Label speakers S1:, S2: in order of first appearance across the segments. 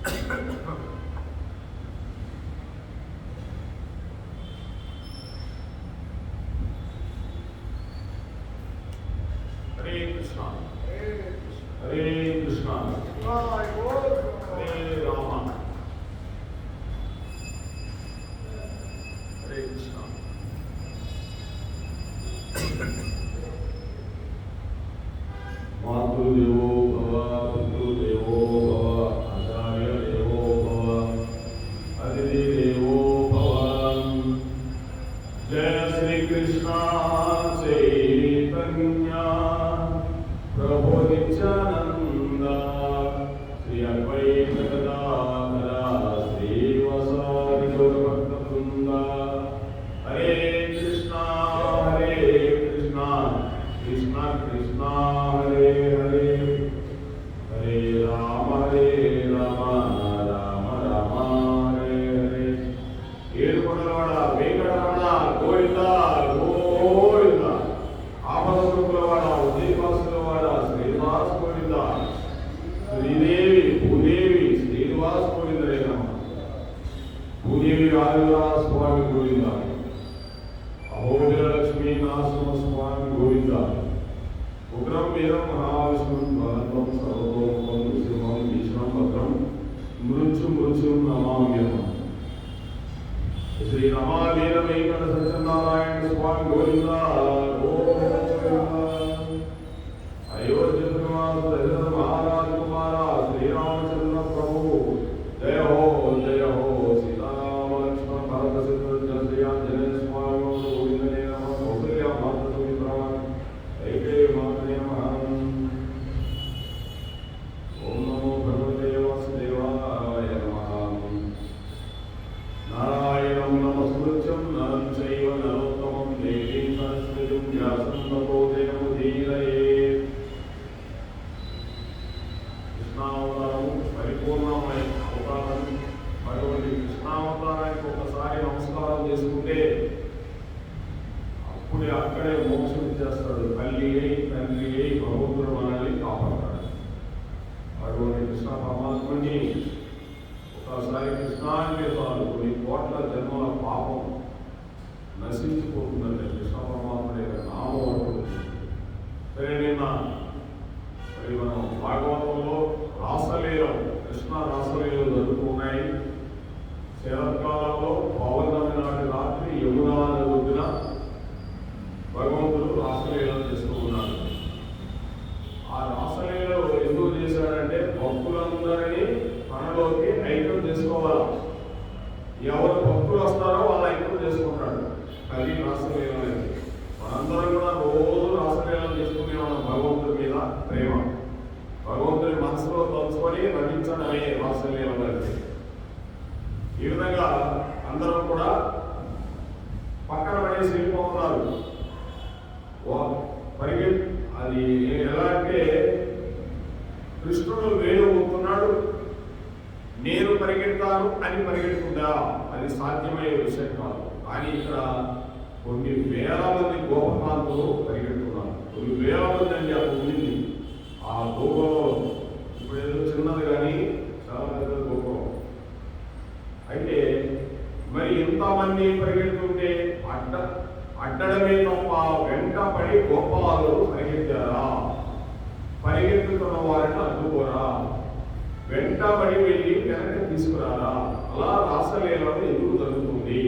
S1: హరే కృష్ణ హరే కృష్ణ హరే రామ హరే కృష్ణ. మాతృదేవో భవ, పితృదేవో భవ, ఆచార్య దేవో భవ, అతిథి దేవో భవ. జయ శ్రీ కృష్ణ చైతన్య ప్రభు నిత్యానంద శ్రీ అద్వైత గదాధర శ్రీవాసాది గౌరభక్త బృంద. హరే కృష్ణ కృష్ణ కృష్ణ హరే హరే, హరే రామ రామ రామ హరే హరే. ఏడుకొండలవాడ వెంకటరమణ గోవింద గోవింద. ఆపదములవాడ ఉదయవాసులవాడ శ్రీనివాస గోవింద. శ్రీదేవి భూదేవి శ్రీనివాస గోవిందరే నమ. భూదేవి రాజరాజ స్వామి గోవింద. అహోబిల లక్ష్మీ నరసింహ స్వామి గోవింద. ఉగ్రం వీరం మహావిష్ణుం బలవం సర్వతోముఖం నృసింహం భీషణం భద్రం మృత్యుం నమామ్యహం. శ్రీ రమావీర వెంకట సత్యనారాయణ స్వామి గోవింద గోవింద. అయోధ్య శ్రీనివాస దశరథ మహారాజ కుమార శ్రీరామచంద్ర ప్రభు జయ హో సీతారామ లక్ష్మణ భరత శత్రుఘ్న శ్రీ ఆంజనేయ స్వామి గోవిందనే నమః. కౌసల్య మాత సుమిత్రా ఐకే మాతనే నమః. ఓం నమో భగవతే వాసుదేవాయ నమః. నారాయణం నమస్కృత్యం నరం చైవ నరోత్తమం దేవీం సరస్వతీం వ్యాసం తతో జయముదీరయేత్. కృష్ణావతారం పరిపూర్ణమైన అవతారం. అటువంటి కృష్ణావతారానికి ఒకసారి నమస్కారం చేసుకుంటే అప్పుడే అక్కడే మోక్షం ఇచ్చేస్తాడు. తల్లి అయి తండ్రి అయి భగవంతుడు మనల్ని కాపాడతాడు. అటువంటి కృష్ణ పరమాత్మని ఒకసారి కృష్ణాన్ని చాలు కొన్ని కోట్ల జన్మల పాపం నశించిపోతుందంటే కృష్ణ పరమాత్మ యొక్క నామం అంటుంది. సరే, నిన్న మరి మనం భాగవతంలో రాసలీలం కృష్ణ రాసలీలు జరుగుతున్నాయి. శరత్కాలంలో పౌర్ణమి నాటి రాత్రి యమునా నదిన భగవంతుడు రాసలీలం చేస్తూ ఉన్నాడు. ఆ రాసలీలలో ఎందుకు చేశాడంటే భక్తులందరినీ మనలోకి ఐక్యం చేసుకోవాలి. ఎవరు భక్తులు వస్తారో వాళ్ళు ఐక్యం చేసుకుంటాడు. అది రాసలీలం అనేది. మనందరం కూడా రోజు రాసలీలం చేసుకునే మనం భగవంతుడి మీద ప్రేమ, భగవంతుని మనసులో తలుచుకొని నటించడమే రాసలీలం అనేది. ఈ విధంగా అందరం కూడా పక్కన పడేసి వెళ్ళిపోతున్నారు. అది ఎలా అంటే కృష్ణుడు వేడుకుంటున్నాడు, నేను పరిగెడతాను అని పరిగెడుతుందా? అది సాధ్యమయ్యే విషయం కాదు. కానీ ఇక్కడ కొన్ని వేల మంది గోపకాంతులు పరిగెడుతున్నారు. కొన్ని వేల మంది అండి అక్కడ ఉండింది ఆ గోపంలో. ఇప్పుడు ఏదో చిన్నది కానీ చాలా పెద్ద గోపం. అయితే మరి ఇంతమంది పరిగెడుతుంటే అడ్డడమే తప్ప వెంట పడి గోపాలు పరిగెత్తారా? పరిగెత్తుతున్న వారిని అడ్డుకోరా? వెంటబడి వెళ్ళి వెనక్కి తీసుకురారా? అలా రాసలీలలో ఎందుకు జరుగుతుంది?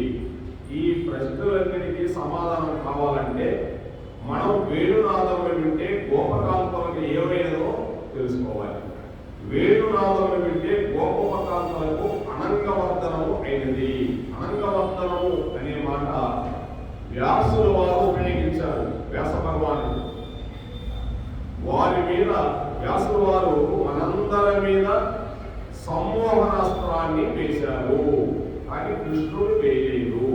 S1: ఈ ప్రశ్నలన్నిటికీ సమాధానం కావాలంటే మనం వేణునాదములు వింటే గోపకాంతలకు ఏమైనదో తెలుసుకోవాలి. వేణునాదములు వింటే గోపకాంతలకు అనంగవర్ధనము అయినది. అనంగవర్ధనము అనే మాట వ్యాసుల వారు ఉపయోగించారు. వ్యాస భగవానుడు వారి మీద, వ్యాసుల వారు మనందరి మీద సమ్మోహనాస్త్రాన్ని వేశారు. కానీ కృష్ణుడు వేయలేదు,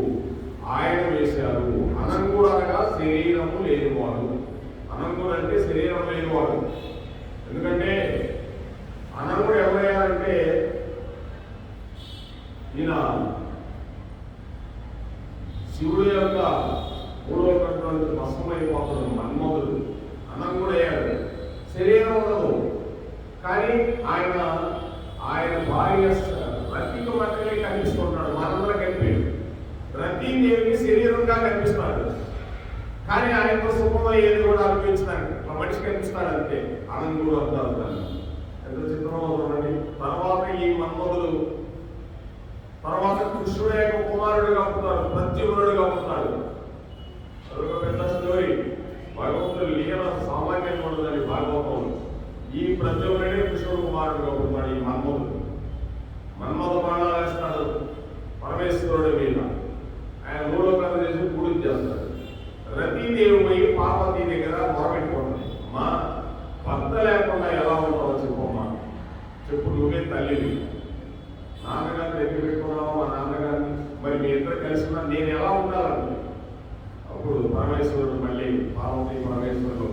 S1: ఆయన వేశారు. అనంగుడు అనగా శరీరము లేనివాడు. అనంగుడు అంటే శరీరం లేనివాడు. ఎందుకంటే అనంగుడు ఎవరయ్యారంటే ఈయన శివుడు యొక్క మూడవ కంటే భస్మైపోతాడు మన్మధుడు. అనంగుడు అయ్యాడు. శరీరం ఉండదు, కానీ ఆయన ఆయన భార్య రతికి మాత్రమే కనిపిస్తున్నాడు, మనందరం కనిపించాడు. రతీదేవికి శరీరంగా కనిపిస్తాడు, కానీ ఆయనతో సుఖమయ్యేది కూడా అనిపించడానికి ఆ మనిషి కనిపిస్తాడు అంతే. ఆనందుడు అంటారు దాన్ని. ఎంత చిత్రం అవుతుందండి. తర్వాత ఈ మన్మధుడు తర్వాత కృష్ణుడు యొక్క కుమారుడుగా పుట్టాడు, ప్రత్యుమ్నుడుగా పుట్టాడు. అదొక పెద్ద స్టోరీ. భగవంతుడు లీల సామాన్యంగా ఉండదని భాగవతం. ఈ ప్రత్యుమ్నుడే కృష్ణుడు కుమారుడుగా పుట్టాడు. ఈ మన్మధుడు మన్మధ బాణాలు వేస్తాడు పరమేశ్వరుడి మీద. ఆయన మూడోకాలు చేసి పూజ చేస్తాడు. రతీదేవి పోయి పార్వతీ దగ్గర మొరపెట్టుకుంటుంది. మా భర్త లేకుండా ఎలా ఉంటావో చెప్పమ్మా, చెప్పు, నువ్వే తల్లివి, నాన్నగారిని దగ్గర పెట్టుకున్నావు మా నాన్నగారిని, మరి మీ ఇద్దరు కలిసి ఉన్నా నేను ఎలా ఉండాలంటే. అప్పుడు పరమేశ్వరుడు మళ్ళీ పార్వతీ పరమేశ్వరుడు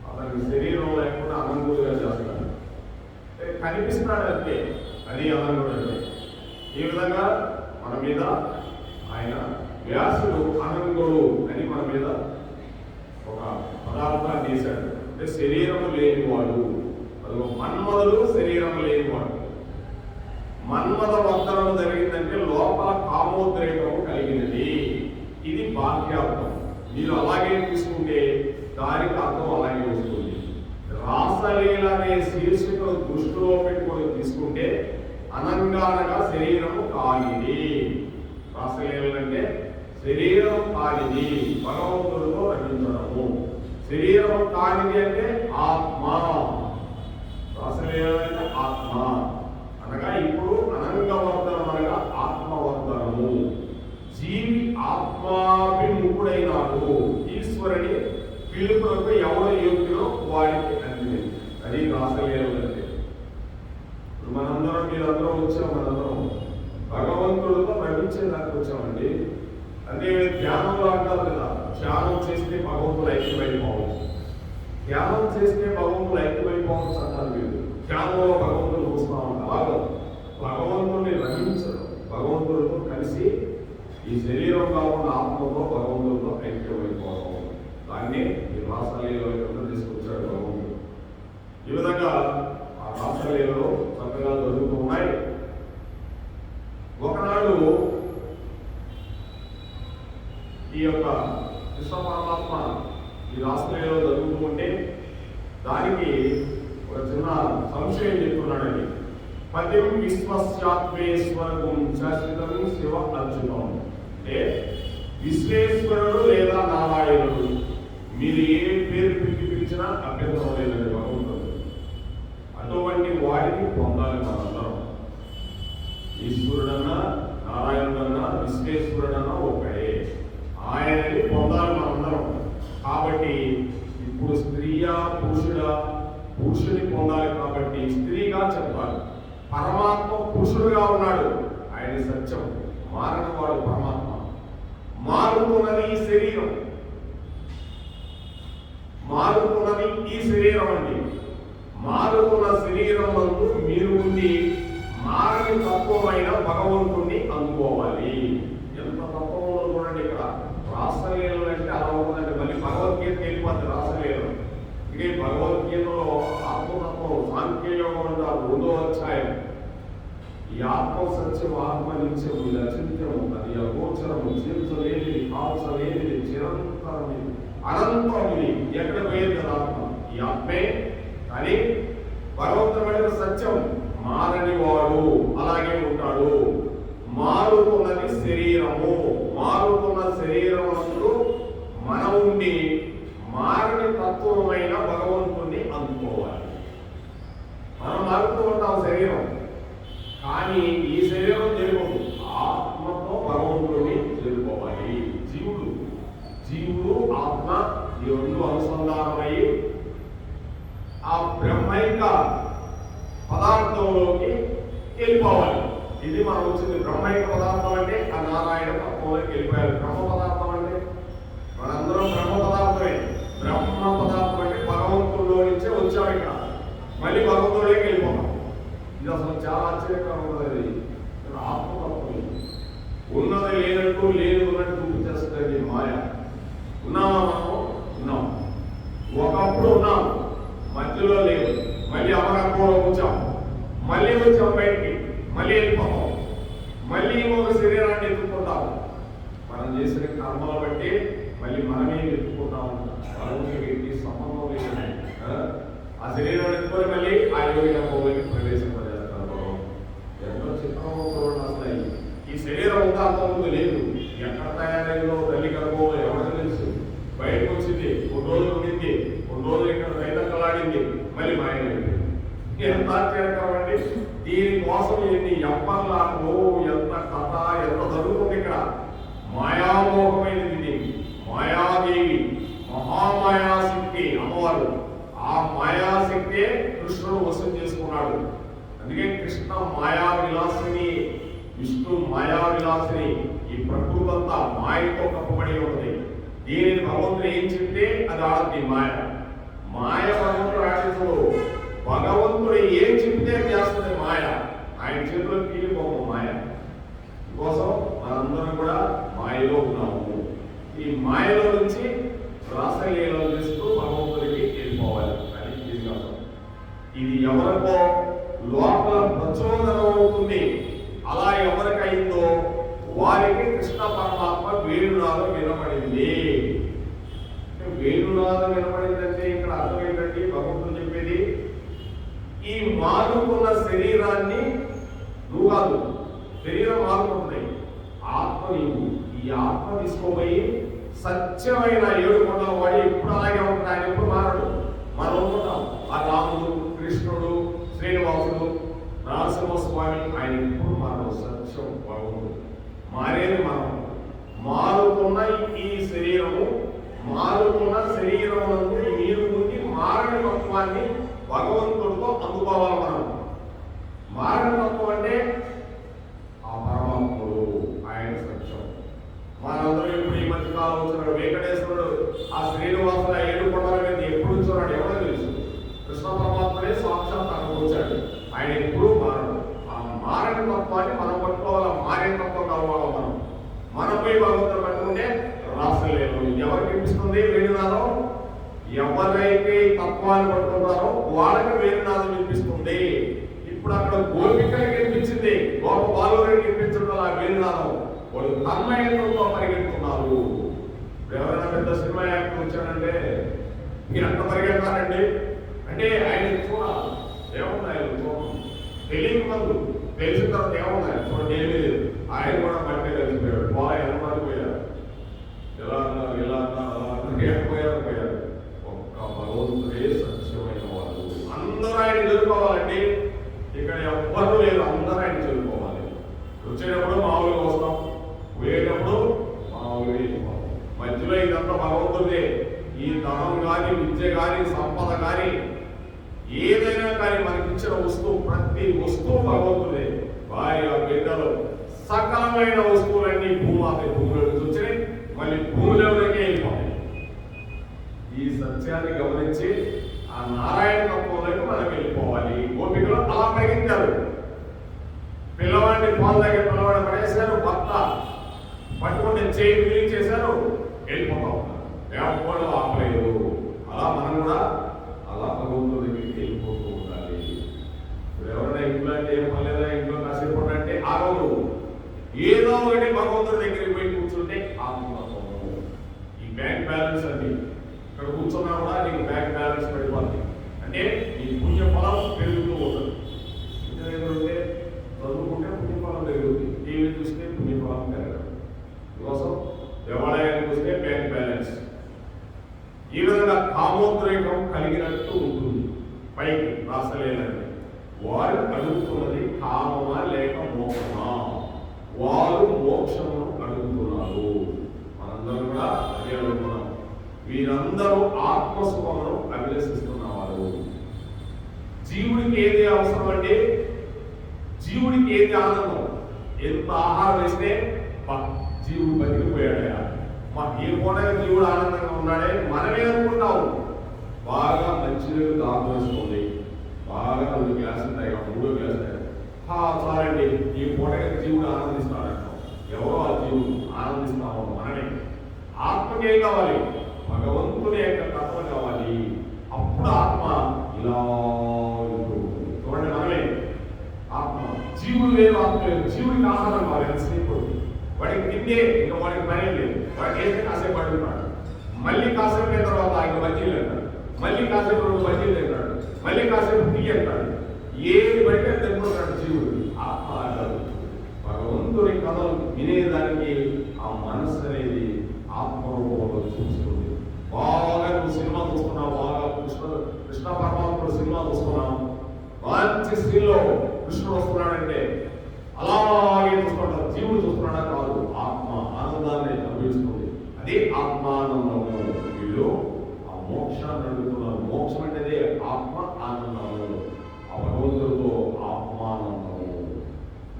S1: అతనికి శరీరం లేకుండా అనంతుడుగా చేస్తాడు. కనిపిస్తున్నాడు అంతే, అది అనంతుడు అంటే. ఈ విధంగా మన మీద ఆయన వ్యాసుడు అనంతుడు అని మన మీద ఒక పదార్థాన్ని తీశాడు. అంటే శరీరము లేనివాడు. అది మన్మధుడు శరీరం లేనివాడు. మన్మథ వర్ధనం జరిగిందంటే లోపల కామోద్రేకము కలిగినది. ఇది బాహ్యార్థం. మీరు అలాగే తీసుకుంటే దానికి అర్థం అలాగే వస్తుంది. రాసలీల అనే శీర్షికను దృష్టిలో పెట్టుకొని తీసుకుంటే అనంగానగా శరీరము కానిది. రాసలీల అంటే శరీరం కానిది, భగవంతుడితో రచించడము. శరీరం కానిది అంటే ఆత్మ. రాసలీల అంటే ఆత్మ అనగా ఇప్పుడు అనంగవర్ధనం అనగా ఆత్మవర్ధనము. జీవి ఆత్మాభిముఖుడైనాడు. ఈశ్వరుని పిలుపులకు ఎవరు యోగ్యులో వారికి అందింది. అది రాసలీలంటే. మనందరం మీరందరం వచ్చాం, మనందరం భగవంతుడితో నటించేదానికి వచ్చామండి. అంటే ధ్యానంలో అంటారు కదా, ధ్యానం చేస్తే భగవంతుడు ఐక్యమైపోవచ్చు, ధ్యానం చేస్తే భగవంతుడు ఐక్యమైపోవచ్చు అంటారు మీరు. ధ్యానంలో భగవంతుడు చూస్తా ఉంటారు. భగవంతుడిని రమించడం, భగవంతుడితో కలిసి ఈ శరీరం కాకుండా ఆత్మతో భగవంతుడితో ఐక్యమైపోవడం, దాన్ని ఈ రాసలీలలో తీసుకొచ్చాడు భగవంతుడు. ఈ విధంగా ఆ రాసలీలలో చక్కగా జరుగుతూ ఉన్నాయి. ఒకనాడు ఈ యొక్క కృష్ణ పరమాత్మ ఈ రాసలీలలో జరుగుతూ ఉంటే దానికి ఒక చిన్న సంశయం చెప్తున్నాడండి. పద్యం విశ్వస్యాత్మేశ్వరం శాశ్వతం శివ అర్జునం. అంటే విశ్వేశ్వరుడు లేదా నారాయణుడు, మీరు ఏ పేరు పిలిచినా అభ్యంతరం లేదండి భగవంతుడు. అటువంటి వాడిని పొందాలి మనందరం. ఈశ్వరుడన్నా నారాయణుడన్నా విశ్వేశ్వరుడన్నా ఒకడే, ఆయనని పొందాలి మనందరం. కాబట్టి ఇప్పుడు స్త్రీయా పురుషుడా, పురుషుని పొందాలి కాబట్టి స్త్రీగా చెప్పాలి. పరమాత్మ పురుషుడుగా ఉన్నాడు, ఆయన సత్యం, మారని వాడు పరమాత్మ. మారుతున్నది ఈ శరీరం, మారుతున్నది ఈ శరీరం అండి. మారుతున్న శరీరం నందు మీరు ఉండి మారని తత్వమైన భగవంతుణ్ణి అందుకోవాలి. ఎంత తత్వంలో చూడండి. ఇక్కడ రాసలీలలు అంటే అలా ఉంటుందంటే మళ్ళీ భగవద్గీత వెళ్ళిపోతుంది రాసలీలలు. ఇదే భగవద్గీతలో ఆత్మతత్వం సాంఖ్యయోగం అంటారు 2వ అధ్యాయం. ఈ ఆత్మ సత్యం ఆత్మ నిత్యం ఇది అచింత్యము, అది అగోచరము, జీవించలేనిది, కాల్చలేనిది, చిరంతరము, అనంతం. ఇది ఎక్కడ పోయేది కదా ఆత్మ, ఈ ఆత్మే. కానీ భగవంతుడు సత్యం, మారని వాడు అలాగే ఉంటాడు. మారుతున్నది శరీరము, మారుతున్న శరీరమునందు మనం ఉండి మారని తత్వమైన భగవంతుణ్ణి అందుకోవాలి. మనం మారుతూ ఉంటాం శరీరం, కానీ ఈ శరీరం తెలుగు ఆత్మతో భగవంతుడిని తెలుసుకోవాలి. జీవుడు ఆత్మ ఈ రెండు అనుసంధానమై ఆ బ్రహ్మైక పదార్థంలోకి వెళ్ళిపోవాలి. ఇది మనం వచ్చింది. బ్రహ్మైక పదార్థం అంటే ఆ నారాయణ తత్వంలోకి వెళ్ళిపోయాలి. బ్రహ్మ పదార్థం అంటే మనందరం బ్రహ్మ పదార్థమే. బ్రహ్మ పదార్థం అంటే భగవంతుడిలో నుంచే వచ్చాం. ఇక్కడ మళ్ళీ భగవంతుడిలోకి వెళ్ళిపోతాం. ఇది అసలు చాలా ఆశ్చర్యంగా ఉన్నది. ఆత్మతత్వం ఉన్నది లేనట్టు, లేదు ఉన్నట్టు చూపించేస్తుంది మాయ. ఉన్నామా మనం? ఉన్నాం. ఒకప్పుడు ఉన్నాం, మధ్యలో లేదు, మళ్ళీ అమరత్వంలో వచ్చాం, మళ్ళీ వచ్చాం బయటికి, మళ్ళీ వెళ్ళిపోతాం, మళ్ళీ ఒక శరీరాన్ని ఎత్తుకుంటాం. మనం చేసిన కర్మలు బట్టి మళ్ళీ మనమే ఎత్తుకుంటాం. మనకి వీటికి సంబంధం లేదు. ఆ శరీరం ఎత్తుకొని మళ్ళీ ఆ యోగిన భూమికి ప్రవేశింపజేస్తారు. ఎంతో చిత్రంలో అసలు ఈ శరీరం ఉందా అంతకుముందు లేదు. ఎక్కడ తయారైందో తల్లి గర్భంలో ఎవరికి తెలుసు. బయటకు వచ్చింది, కొన్ని రోజులు ఉండింది, కొన్ని రోజులు ఇక్కడ రైతక్కలాడింది, మళ్ళీ మాయమైంది. ఎంత ఆశ్చర్యకరం అండి. దీనికోసం ఎన్ని ఎంపర్లాటలు, ఎంత కథ, ఎంత జరుగుతుంది ఇక్కడ. మాయామోహమైనది ఇది. మాయాదేవి, మహామాయాశక్తి అమ్మవారు. ఆ మాయాశక్తే కృష్ణుడు వశం చేసుకున్నాడు. అందుకే కృష్ణ మాయా విలాసిని, విష్ణు మాయా విలాసిని. ఈ ప్రకృతి అంతా మాయతో కప్పబడి ఉంటుంది. దీనిని భగవంతుడు ఏం చెప్తే అది ఆడది మాయ. మాయ భగవంతుడు ఆడించడు. భగవంతుడు ఏం చెప్తే చేస్తుంది మాయ. ఆయన చేతిలో తీరిపోము మాయ. కోసం మనందరం కూడా మాయలో ఉన్నాము. ఈ మాయలో నుంచి రాసలీలలు చేస్తూ భగవంతుడికి వెళ్ళిపోవాలి. అని తీసుకెళ్తాం. ఇది ఎవరికో లోపల ప్రచోదనం అవుతుంది. అలా ఎవరికైందో వారికి కృష్ణ పరమాత్మ వేణునాదం వినపడింది. వేణునాదం వినపడిందంటే ఇక్కడ అర్థం ఏంటంటే భగవంతుడు చెప్పేది, ఈ మారుతున్న శరీరాన్ని నువ్వు కాదు, శరీరం మారుతుంది, ఆత్మ నీవు. ఈ ఆత్మ తీసుకోబోయి సత్యమైన 7 కొండల వాడి ఎప్పుడు అలాగే ఉంటుంది. ఆయన ఎప్పుడు మారడు. మనం అనుకుంటాం ఆ రాముడు, కృష్ణుడు, శ్రీనివాసుడు, నరసింహస్వామి, ఆయన ఎప్పుడు మారడు. సత్యం భగవంతుడు. మారేది మనం. మారుతున్న ఈ శరీరము, మారుతున్న శరీరం నుండి మీరు నుండి మారని తత్వాన్ని భగవంతుడితో అందుకోవాలి మనం. మారని తత్వం అంటే ఆ పరమాత్ముడు, ఆయన సత్యం. మనందరూ ఇప్పుడు ఈ మధ్య కాలం వచ్చినాడు వెంకటేశ్వరుడు, ఆ శ్రీనివాసుడు ఆ 7 కొండల మీద ఎప్పుడు వచ్చాడు ఎవరో తెలుసు. కృష్ణ పరమాత్ముడే సాక్షాత్ అక్కడికి వచ్చాడు. ఆయన ఎప్పుడూ మారడు. ఆ మారని తత్వాన్ని మనం పట్టుకోవాలి. మారే తత్వం కావాలి మనం. మనం పోయి భగవంతుడు పట్టుకుంటే రాసలేదు. ఎవరికి వినిపిస్తుంది వేణునాదం? ఎవరైతే తత్వాన్ని పట్టుకుంటారో వాళ్ళకి వేణునాదం వినిపిస్తుంది. ఇప్పుడు అక్కడ గోపికలకి వినిపించింది, గోప బాలురికి వినిపించడం ఆ వేణునాదం. వాళ్ళు తన్మయంతో పరిగెడుతున్నారు. ఎవరైనా పెద్ద సినిమా యాక్టర్ వచ్చాడంటే మీరు అంత పరిగెడతారండి అంటే ఆయన చూడాలి. ఏముంది ఆయన చూడండి, తెలియని మందు తెలిసిన తర్వాత ఏముంది ఆయన చూడండి, ఏమీ లేదు. ఆయన కూడా బట్టే కలిసిపోయాడు. బాగా ఎంతమంది పోయారు, ఎలా అన్నారు, ఇలా అన్నారు, అలా అన్నారు, పోయారు. ఒక్క భగవంతుడే సత్యమైన వాళ్ళు. అందరూ ఆయన చదువుకోవాలండి. ఇక్కడ ఎవ్వరూ లేదు, అందరూ ఆయన చదువుకోవాలి. వచ్చేటప్పుడు మామూలుగా వస్తాం, పోయేటప్పుడు మామూలుగా వెళ్ళిపోతాం. మధ్యలో ఇదంతా భగవంతుడే. ఈ ధనం కానీ, విద్య కానీ, సంపద కానీ, ఏదైనా కానీ మనకి ఇచ్చిన వస్తువు, ప్రతి వస్తువు భగవంతుడే. భార్య, బిడ్డలు, సకలమైన వస్తువులన్నీ భూమాత, భూమిలోకి వచ్చినాయి, మళ్ళీ భూమిలోకే వెళ్ళిపోతాయి. ఈ సత్యాన్ని గమనించి ఆ నారాయణ తత్వంలోకి మనం వెళ్ళిపోవాలి. గోపికలు అలా ప్రయత్నించారు. పిల్లవాడిని పాలు దగ్గర పిల్లవాడిని పడేశారు, భర్త పట్టుకుంటే చేయి విరిగి చేశారు, వెళ్ళిపోతా ఉన్నారు. ఎవరు ఆపలేదు. అలా మనం కూడా అలా భగవంతుడి దగ్గరికి వెళ్ళిపోతూ ఉండాలి. ఇప్పుడు ఎవరైనా ఇంట్లో అంటే ఏం పర్లేదా, ఇంట్లో కాసేపు అంటే ఆగదు. ఏదో ఒకటి భగవంతుడి దగ్గరికి పోయి కూర్చుంటే ఆత్మతత్వము. ఈ బ్యాంక్ బ్యాలెన్స్ అండి, ఇక్కడ కూర్చున్నా కూడా నీకు బ్యాంక్ బ్యాలెన్స్ పడిపోతుంది. అంటే నీ పుణ్యఫలం పెరుగుతూ ఉంటుంది. ఇంటి దగ్గర ఉంటే చదువుకుంటే పుణ్యఫలం పెరుగుతుంది, టీవీ చూస్తే పుణ్యఫలం పెరగదు. కోసం దేవాలయానికి వస్తే బ్యాంక్ బ్యాలెన్స్. ఈ విధంగా కామోద్రేకం కలిగినట్టు ఉంటుంది. పైకి రాసలేనండి. వారు అడుగుతున్నది కామమా లేక మోక్షమా? వారు మోక్షమును అడుగుతున్నారు. మనందరూ కూడా అదే అడుగుతున్నాం. వీరందరూ ఆత్మసుఖమును అభిలషిస్తున్నవారు. జీవుడికి ఏది అవసరం అంటే, జీవుడికి ఏది ఆనందం? ఎంత ఆహారం వేస్తే జీవుడు బతికిపోయాడయా, ఏ పూట జీవుడు ఆనందంగా ఉన్నాడే మనమే అనుకుంటాం. బాగా మంచినీళ్ళు దాహం వేస్తుంది, బాగా 2 గ్లాసులు తాగా, 3 గ్లాసులు తాగా, చాలండి ఈ పూటగా జీవుడు ఆనందిస్తాడంటాం. ఎవరో ఆ జీవుడు ఆనందిస్తామో మనమే. ఆత్మకేం కావాలి? భగవంతుని యొక్క తత్వం కావాలి. అప్పుడు ఆత్మ ఇలా చూడండి, మనమే వేరు ఆత్మ వేరు. జీవుడికి ఆహారం కావాలి ఎంతసేపు, వాడికి తిండే ఇంకా వాడికి పని లేదు, వాడికి వేస్తే కాసేపు పడుతున్నాడు, మళ్ళీ కాసేపు అయిన తర్వాత ఇంకా బజ్జీలు అంటాడు, మళ్ళీ కాసేపు 2 బజ్జీలు తింటాడు, మళ్ళీ కాసేపు టీ అంటాడు, ఏది బట్టి తింటున్నాడు జీవుడు. ఆత్మ అంటారు. భగవంతుడి కథలు వినేదానికి ఆ మనస్సు అనేది ఆత్మరూపంలో చూస్తుంది. బాగా నువ్వు సినిమా చూస్తున్నావు, బాగా కృష్ణ పరమాత్ముడు సినిమా చూస్తున్నావు, మంచి స్త్రీలో కృష్ణుడు వస్తున్నాడంటే అలాగే చూస్తున్నాడు. జీవుడు చూస్తున్నాడా? కాదు, ఆత్మ ఆనందాన్ని అనుభవిస్తుంది. అదే ఆత్మానందము. వీళ్ళు ఆ మోక్షాన్ని అడుగుతున్నారు. మోక్షం అంటే ఆత్మ ఆనందము, ఆ భగవంతుడితో ఆత్మానందము.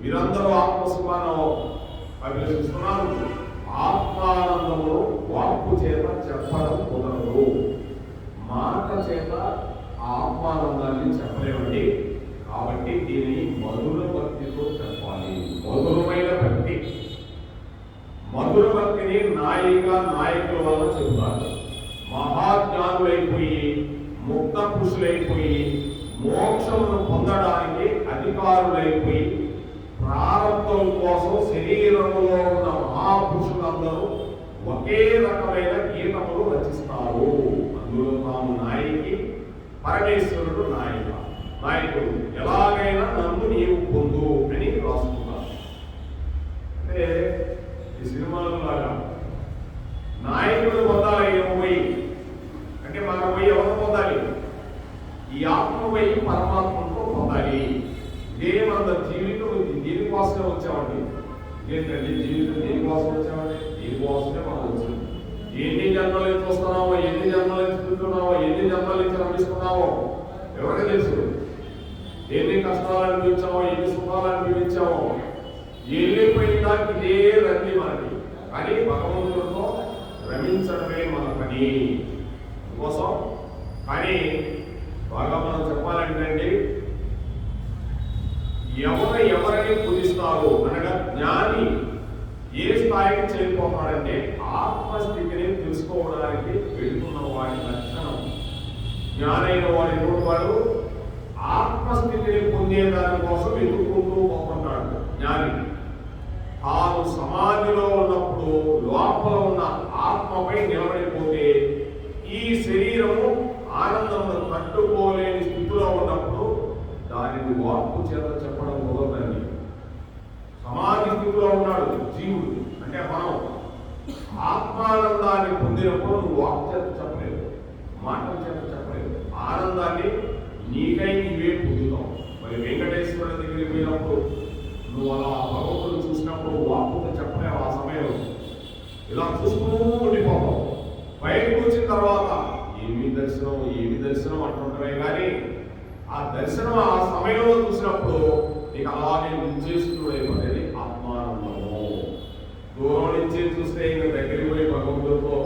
S1: వీరందరూ ఆత్మసుఖాన్ని అభిలషిస్తున్నారు. ఆత్మానందమును వాక్కు చేత చెప్పడం కుదరదు, మాట చేత ఆత్మానందాన్ని చెప్పలేమండి. కాబట్టి దీనిని మధుర భక్తితో చెప్పాలి. మధురమైన భక్తి, మధుర భక్తిని నాయకుల వల్ల చెబుతారు. మహాజ్ఞానులైపోయి ముక్త పురుషులైపోయి మోక్షమును పొందడానికి అధికారులైపోయి ప్రారంభం కోసం శరీరంలో ఉన్న మహాపురుషులందరూ ఒకే రకమైన గీతములు రచిస్తారు. అందులో తాము నాయకి, పరమేశ్వరుడు నాయకుడు. ఎలాగైనా నన్ను నీవు పొందు అని రాసుకున్నారు. అంటే ఈ సినిమాలో లాగా నాయకుడు పొందాలి. పోయి అంటే మనం పోయి ఎవరు పొందాలి? ఈ ఆత్మ పోయి పరమాత్మతో పొందాలి. ఇదే మన జీవితం దీనికోసమే వచ్చామండి. ఏంటండి జీవితం దేనికోసం వచ్చామండి? దీనికోసమే మనం వచ్చింది. ఎన్ని జన్మలు నుంచి వస్తున్నావో, ఎన్ని జన్మలు నుంచి తింటున్నావో, ఎన్ని జన్మల నుంచి రమిస్తున్నావో ఎవరికి తెలుసు? ఎన్ని కష్టాలు అనిపించామో, ఎన్ని సుఖాలు అనిపించామో, వెళ్ళిపోయినా ఇదే రండి మనకి. కానీ భగవంతుడితో రమించడమే మన పని కోసం. కానీ బాగా మనం చెప్పాలంటే ఎవరిని పూజిస్తారు అనగా జ్ఞాని ఏ స్థాయికి చేరిపోతాడంటే ఆత్మస్థితిని తెలుసుకోవడానికి వెళుతున్న వాడి లక్షణం. జ్ఞానైన వాడు ఆత్మస్థితిని పొందేదాని కోసం ఎదుర్కొంటూ పోతున్నాడు. జ్ఞాని తాను సమాధిలో ఉన్నప్పుడు లోపల ఉన్న ఆత్మపై నిలబడిపోతే ఈ శరీరము ఆనందమును తట్టుకోలేని స్థితిలో ఉన్నప్పుడు దానిని వాక్కు చేత చెప్పడం కుదరదండి. సమాధి స్థితిలో ఉన్నాడు జీవుడు అంటే మనం. ఆత్మానందాన్ని పొందినప్పుడు నువ్వు వాక్ చేత చెప్పలేదు, మాటల చేత చెప్పలేదు. ఆనందాన్ని నీకై నీవే పొందుతావు. మరి వెంకటేశ్వర దగ్గరికి పోయినప్పుడు నువ్వు అలా భగవంతుడు చూసినప్పుడు వాక్కుతో చెప్పలేవు. ఆ సమయంలో ఇలా చూస్తూ ఉండిపోతావు. బయటకు వచ్చిన తర్వాత ఏమి దర్శనం అంటుంటామే. కానీ ఆ దర్శనం ఆ సమయంలో చూసినప్పుడు నీకు అలాగే నిశ్చేస్తుడు అయిపోతుంది ఆత్మానందము. దూరం నుంచి చూస్తే ఇంకా దగ్గరికి పోయి భగవంతుడితో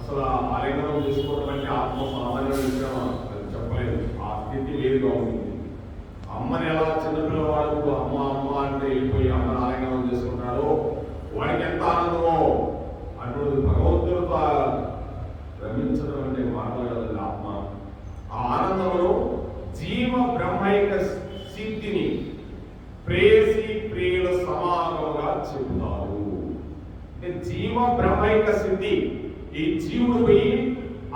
S1: అసలు ఆలింగనం చేసుకోవడం అంటే ఆత్మ సామాన్య విషయం అది చెప్పలేదు. ఆ స్థితి వేరుగా ఉంటుంది. అమ్మని ఎలా చిన్నపిల్లవాడు అమ్మ అంటే వెళ్ళిపోయి అమ్మని ఆలింగనం చేసుకుంటాడో వాడికి ఎంత ఆనందమో అటువంటి భగవంతుడితో రమించడం అంటే మాటలు కదండి ఆత్మ. ఆ ఆనందమును జీవ బ్రహ్మైక సిద్ధిని ప్రేయసి ప్రియుల సమాగముగా చెబుతారు. అంటే జీవ బ్రహ్మైక సిద్ధి, ఈ జీవుడు పోయి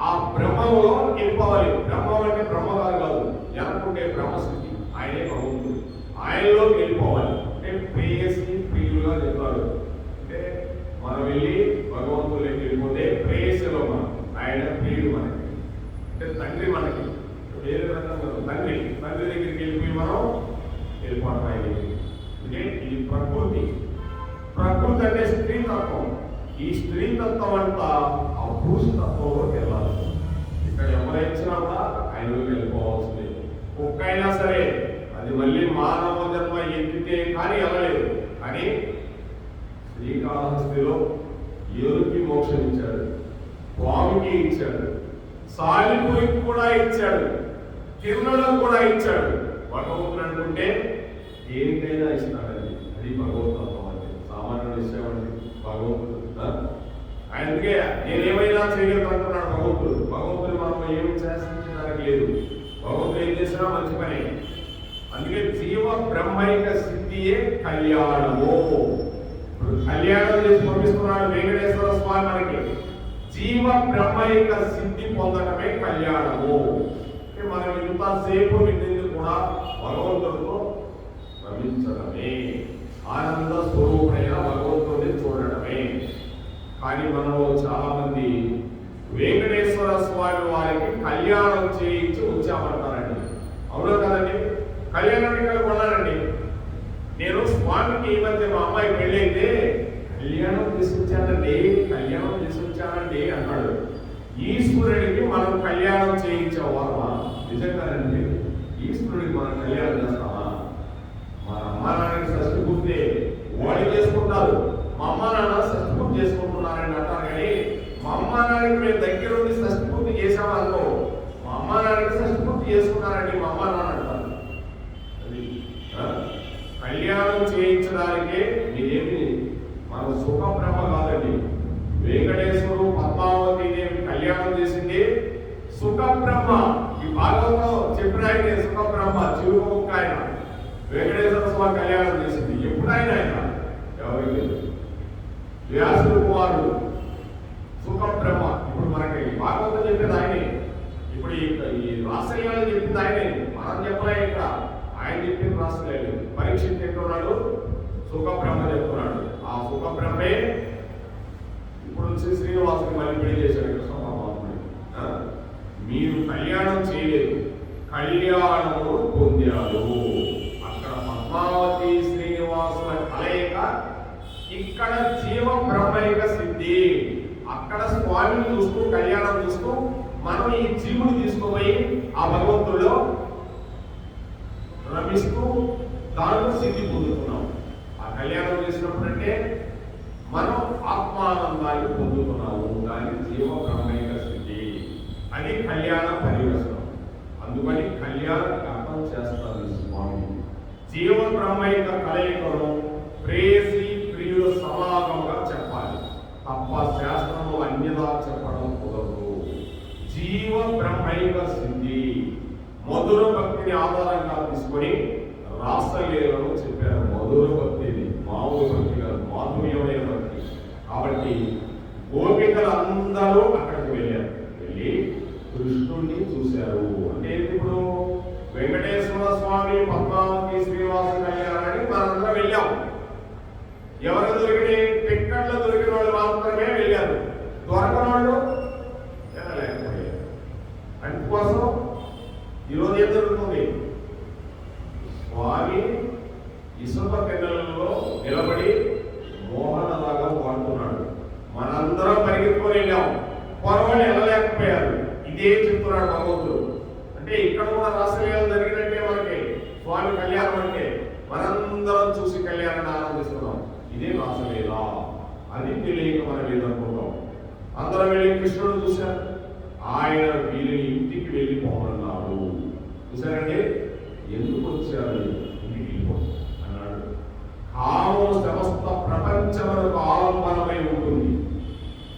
S1: ఆ బ్రహ్మలో వెళ్ళిపోవాలి. బ్రహ్మం అంటే బ్రహ్మగారు కాదు, జనకుంటే బ్రహ్మసిద్ధి, ఆయనే భగవంతుడు. ఆయనలోకి వెళ్ళిపోవాలి. అంటే ప్రేయసి ప్రియులుగా చెప్తాడు. అంటే మనం వెళ్ళి భగవంతుడికి వెళ్ళిపోతే ప్రేయసిలో మనం, ఆయన ప్రియుడు మనకి. అంటే తండ్రి మనకి వేరే రకంగా తండ్రి దగ్గరికి వెళ్ళిపోయి మనం వెళ్ళిపోవడం ఆయన. అంటే ఇది ప్రకృతి అంటే స్త్రీతత్వం. ఈ స్త్రీతత్వం అంతా ఆ పురుషతత్వంలోకి వెళ్ళాలి. ఇక్కడ ఎవరైనా కూడా ఆయనలోకి వెళ్ళిపోవాల్సిందే. కుక్క అయినా సరే అది మళ్ళీ మానవ జన్మ ఎత్తితే కానీ వెళ్ళలేదు. కానీ శ్రీకాళహస్తిలో ఏరుకి మోక్షం ఇచ్చాడు, పాముకి ఇచ్చాడు, సాలిపురికి కూడా ఇచ్చాడు, కిరణులకు కూడా ఇచ్చాడు. భగవంతుడు అనుకుంటే దేనికైనా ఇస్తాడండి. అది భగవతత్వం అంటే సామాన్యుడు ఇచ్చామండి భగవంతుడు. అందుకే నేనేమైనా చేయగలను అంటున్నాడు భగవంతుడు. భగవంతుడు మనం ఏమి శాసించడానికి లేదు. భగవంతుడు ఏం చేసినా మంచి పని. అందుకే జీవ బ్రహ్మైక సిద్ధియే కళ్యాణము. ఇప్పుడు కళ్యాణం చేసి పంపిస్తున్నాడు వెంకటేశ్వర స్వామి మనకి. జీవ బ్రహ్మైక సిద్ధి పొందడమే కళ్యాణము. మనం ఇంతసేపు వినింది కూడా భగవంతుడితో రమించడమే, ఆనంద స్వరూపమైన భగవంతుడిని చూడడమే. కానీ మనలో చాలా మంది వెంకటేశ్వర స్వామి వారికి కళ్యాణం చేయించి వచ్చామంటారండి. అవును కదండి? కళ్యాణానికి కొన్నానండి. నేను స్వామికి ఈ మధ్య మా అమ్మాయి పెళ్ళైతే కళ్యాణం తీసుకొచ్చానండి, కళ్యాణం తీసుకొచ్చానండి అన్నాడు. ఈశ్వరుడికి మనం కళ్యాణం చేయించేవాళ్ళమా? నిజంగానండి, ఈశ్వరుడికి మనం కళ్యాణం చేస్తామా? మన అమ్మ నాన్నకి షష్ఠి పూర్తి వాళ్ళు చేసుకుంటారు, మా అమ్మ నాన్న షష్ఠి పూర్తి చేసుకుంటున్నారని అంటారు. కానీ మా అమ్మ నాన్నకి మేము దగ్గరుండి షష్ఠి పూర్తి చేసామనుకో, మా అమ్మ నాన్నకి షష్ఠి పూర్తి చేసుకున్నారండి మా అమ్మ నాన్న అంటారు. అది కళ్యాణం చేయించడానికే మీరేమి మన సుఖబ్రహ్మ కాదండి. వెంకటేశ్వరు పద్మావతి దేవి కళ్యాణం చేసింది సుఖబ్రహ్మ. ఈ భాగవతం చెప్పిన ఆయనే సుఖబ్రహ్మ, చిరుముక్క ఆయన. వెంకటేశ్వర స్వామి కళ్యాణం చేసింది ఎప్పుడు ఆయన ఎవరికి? వ్యాసుడు కుమారుడు సుఖబ్రహ్మ. ఇప్పుడు మనకి భాగవతం చెప్పేది ఆయనే, ఇప్పుడు ఈ రాసలీలను చెప్పింది ఆయనే, మనం చెప్పలే. ఇక్కడ ఆయన చెప్పింది రాసలేదు. పరీక్ష చెప్తున్నాడు, సుఖబ్రహ్మ చెప్తున్నాడు. ఆ సుఖబ్రహ్మే ఇప్పుడు శ్రీనివాసుని మళ్ళీ పెళ్లి చేశాడు కృష్ణ పరమాత్ముడు. మీరు కళ్యాణం చేయలేదు, కళ్యాణము పొందారు. అక్కడ పద్మావతి శ్రీనివాసుల కలయిక, ఇక్కడ జీవ బ్రహ్మైక సిద్ధి. అక్కడ స్వామిని చూస్తూ కళ్యాణం చూస్తూ మనం ఈ జీవుని తీసుకుపోయి ఆ భగవంతుడిలో రమిస్తూ దాంట్లో సిద్ధి పొందుతున్నాం. ఆ కళ్యాణం చేసినప్పుడు అంటే మనం ఆత్మానందాన్ని పొందుతున్నాము. దాని జీవ బ్రహ్మైక స్థితి, అది కళ్యాణ పరివేశం. అందుకని కళ్యాణం అర్థం చేస్తారు స్వామి. జీవ బ్రహ్మైక కలయికను ప్రేయసి ప్రియుల సమాగంగా చెప్పాలి తప్ప శాస్త్రంలో అన్యదా చెప్పడం కుదరదు. జీవ బ్రహ్మైక స్థితి మధుర భక్తిని ఆధారంగా తీసుకొని రాసలీలను చెప్పారు. మధుర భక్తిని, మామూలు భక్తి కాదు, మాధుర్యమైన భక్తి. కాబట్టి గోపికలందరూ అక్కడికి వెళ్ళారు. వెళ్ళి కృష్ణుడిని చూశారు. అంటే ఇప్పుడు వెంకటేశ్వర స్వామి పద్మావతి శ్రీనివాస కళ్యాణానికి మనందరం వెళ్ళాం. ఎవరు దొరికిన టిక్కెట్లు దొరికిన వాళ్ళు మాత్రమే వెళ్ళారు. దొరకని వాళ్ళు వెళ్ళలేకపోయారు. అందుకోసం ఈరోజు ఏం జరుగుతుంది? స్వామి ఇసుక పిల్లలలో నిలబడి మోహనలాగా వాడుతున్నాడు. మనందరం పరిగెత్తుకొని వెళ్ళాం, పొరవని వెళ్ళలేకపోయారు. ఇదే చెప్తున్నాడు భగవంతుడు. అంటే ఇక్కడ కూడా రాసలీలలు జరిగినట్టే మనకి స్వామి కళ్యాణం అంటే మనందరం చూసి కళ్యాణాన్ని ఆనందిస్తున్నాం. ఇదే రాసలీల. అది తెలియక మనం ఏదనుకుంటాం. అందరం వెళ్ళి కృష్ణుడు చూశారు. ఆయన వీరిని ఇంటికి వెళ్ళిపోమన్నాడు. చూశారండి? ఎందుకు వచ్చారు? ఇంటికి వెళ్ళిపో అన్నాడు. కామం సమస్త ప్రపంచములకు ఆలంబనమై ఉంటుంది,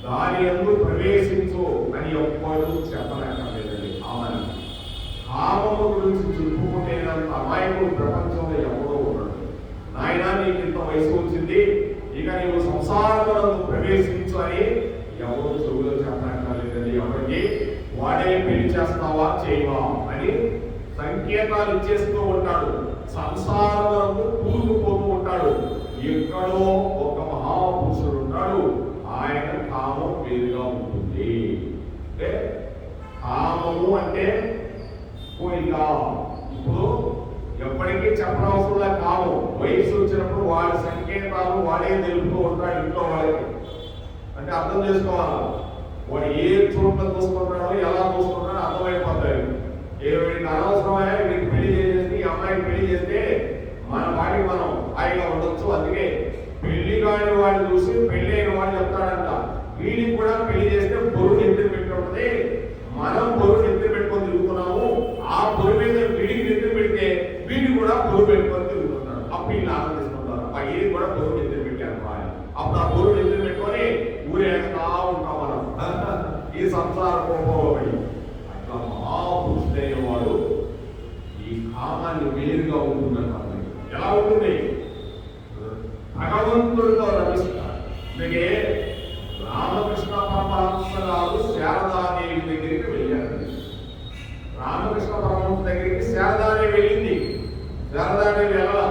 S1: దాని యందు ప్రవేశించు అని ఎవ్వరూ చెప్పలేకపోయిందండి. కామము గురించి చెప్పుకునేంత అమాయకుడు ప్రపంచంలో ఎవరో ఉన్నాడు. నాయన నీకు ఇంత వయసు వచ్చింది, ఇక నీవు సంసారమునందు ప్రవేశించు అని ఎవరు చెవులో చెప్పలేదండి. ఎవరికి వాడే పెళ్లి చేస్తావా చేయవా అని సంకేతాలు ఇచ్చేస్తూ ఉంటాడు. సంసారమునందు కూరుకుపోతూ ఉంటాడు. ఎక్కడో ఒక మహాపురుషుడు ఉంటాడు, ఆయన కామం వేరుగా ఉంటుంది. అంటే కామము అంటే కోరిక. ఇప్పుడు ఎప్పటికీ చెప్పనవసరంలా కామం వయసు వచ్చినప్పుడు వాడి సంకేతాలు వాడే తెలుపుతూ ఉంటాడు ఇంట్లో వాళ్ళకి. అంటే అర్థం చేసుకోవాలి, వాడు ఏ చోట్ల చూసుకుంటాడో ఎలా చూసుకుంటాడో అర్థమైపోతాయి. వీడికి అనవసరమైన వీడికి పెళ్లి చేసేసి ఈ అమ్మాయికి పెళ్లి చేస్తే మన వాడికి మనం హాయిగా ఉండొచ్చు. అందుకే పెళ్లి కాని వాడిని చూసి పెళ్లి అయిన వాడు చెప్తాడంట, వీడికి కూడా పెళ్లి చేస్తే బరువు ఎత్తులు పెట్టుకుంటుంది, మనం బరువు ఎత్తులు పెట్టుకొని తిరుగుతున్నాము, ఆ బరువు మీద వీడికి ఎత్తులు పెడితే వీడికి కూడా బరువు పెట్టుకొని తిరుగుతున్నాడు. అప్పుడు వీళ్ళు ఆనందిస్తుంటారు, ఆ ఏది కూడా బరువు ఎత్తులు పెట్టారు అని. అప్పుడు ఆ బరువు ఎత్తులు పెట్టుకొని ఊరేస్తా ఉంటాం మనం ఈ సంసార కోపడి. అట్లా మహాపురుషుడైన వాడు ఈ కామాన్ని వేరుగా ఉంటుంది, భగవంతుడితో రమిస్తారు. అందుకే రామకృష్ణ పరమహంస గారు శారదాదేవి దగ్గరికి వెళ్ళారు. రామకృష్ణ పరమహంస దగ్గరికి శారదాదేవి వెళ్ళింది. శారదాదేవి వెళ్ళాల.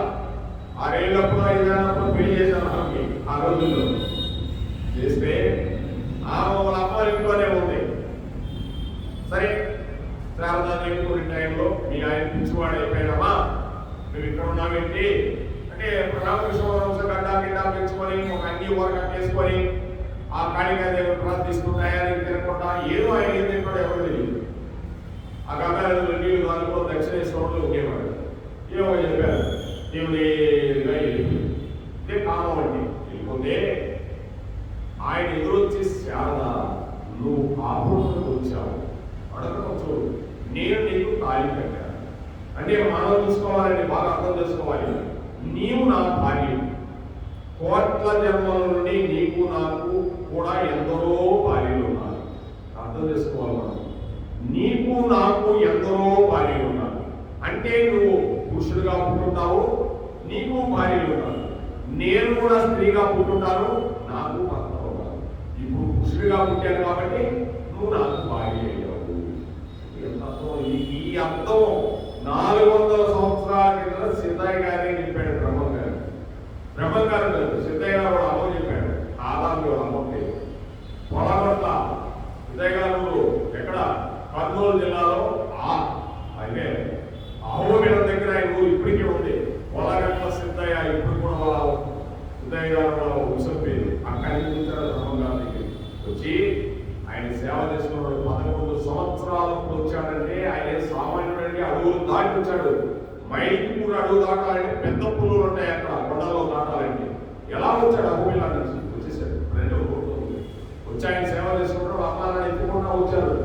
S1: 6 ఏళ్ళప్పుడు 5 ఏళ్ళప్పుడు పెళ్లి చేశాను ఆమెకి. ఆ రోజుల్లో చేస్తే ఆమె వాళ్ళ అమ్మ ఇంట్లోనే ఉంది. సరే, శారదాదేవి కొన్ని టైంలో మీ ఆయన పిచ్చివాడు అయిపోయాడమ్మా, నువ్వు ఇక్కడ ఉన్నావేంటి అంటే, రామకృష్ణ పరమహంస గడ్డా గిడ్డా పెంచుకొని ఒక అంగీ ఊరగా చేసుకొని ఆ కాళికాదేవి ప్రార్థిస్తూ తయారీ తినకుండా ఏదో ఆయన ఏం తింటాడో ఎవరు తెలియదు. ఆ గంగానదిలో నీళ్లు దానిలో దక్షిణేశ్వరంలో ఒకేవాడు. ఏమో చెప్పారు, దేవుడిగా వెళ్ళిపోయింది. ఇదే కాలం అండి. వెళ్ళిపోతే ఆయన ఎదురొచ్చి, శారద నువ్వు కాపురంలోకి వచ్చావు, అడగడం చూడు, నేను నీకు తాళి కట్టాను అంటే మనం చూసుకోవాలండి, బాగా అర్థం చేసుకోవాలి. నీవు నా భార్య, కోట్ల జన్మల నుండి నీకు నాకు కూడా ఎందరో భార్యలు ఉన్నారు. అర్థం చేసుకోవాలి మనం. నీకు నాకు ఎందరో భార్యలు ఉన్నారు అంటే నువ్వు పురుషుడిగా పుట్టుంటావు, నీకు భార్యలు ఉన్నారు. నేను కూడా స్త్రీగా పుట్టుంటాను, నాకు భర్త ఉన్నారు. ఇప్పుడు పురుషుడిగా పుట్టాను కాబట్టి నువ్వు నాకు భార్య అయ్యావు. ఈ అర్థం 400 సంవత్సరాల కింద సిద్ధయ్య గారిని చెప్పాడు బ్రహ్మం గారు. బ్రహ్మం గారు సిద్ధయ్య గారు కూడా అమ్మ చెప్పాడు. ఆదాము అమ్మకి పొలగొట్ల సిద్ధయ్య గారు ఎక్కడ, కర్నూలు జిల్లాలో అయితే అహోబిలం దగ్గర ఆయన ఊరు ఇప్పటికీ ఉంది. పొలగట్ల సిద్ధయ్య ఇప్పుడు కూడా వాళ్ళ సిద్ధయ్య గారు వాళ్ళ ఉత్సవం పేరు. అక్కడి నుంచి వచ్చాడు బ్రహ్మం గారి దగ్గర వచ్చి ఆయన సేవ చేసుకున్నాడు. 11 సంవత్సరాలకు వచ్చాడంటే ఆయన సామాన్యుడంటే అడుగులు దాటి వచ్చాడు. మైకి కూడా అడుగు దాటాలంటే పెద్ద పుల్లులు ఉంటాయి అక్కడ కొండలో దాటాలంటే. ఎలా వచ్చాడు అహోబిలా నుంచి? వచ్చేసాడు. 2 రోజులు వచ్చి ఆయన సేవ చేసుకున్నాడు. అమ్మాలని ఎత్తుకుండా వచ్చాడు.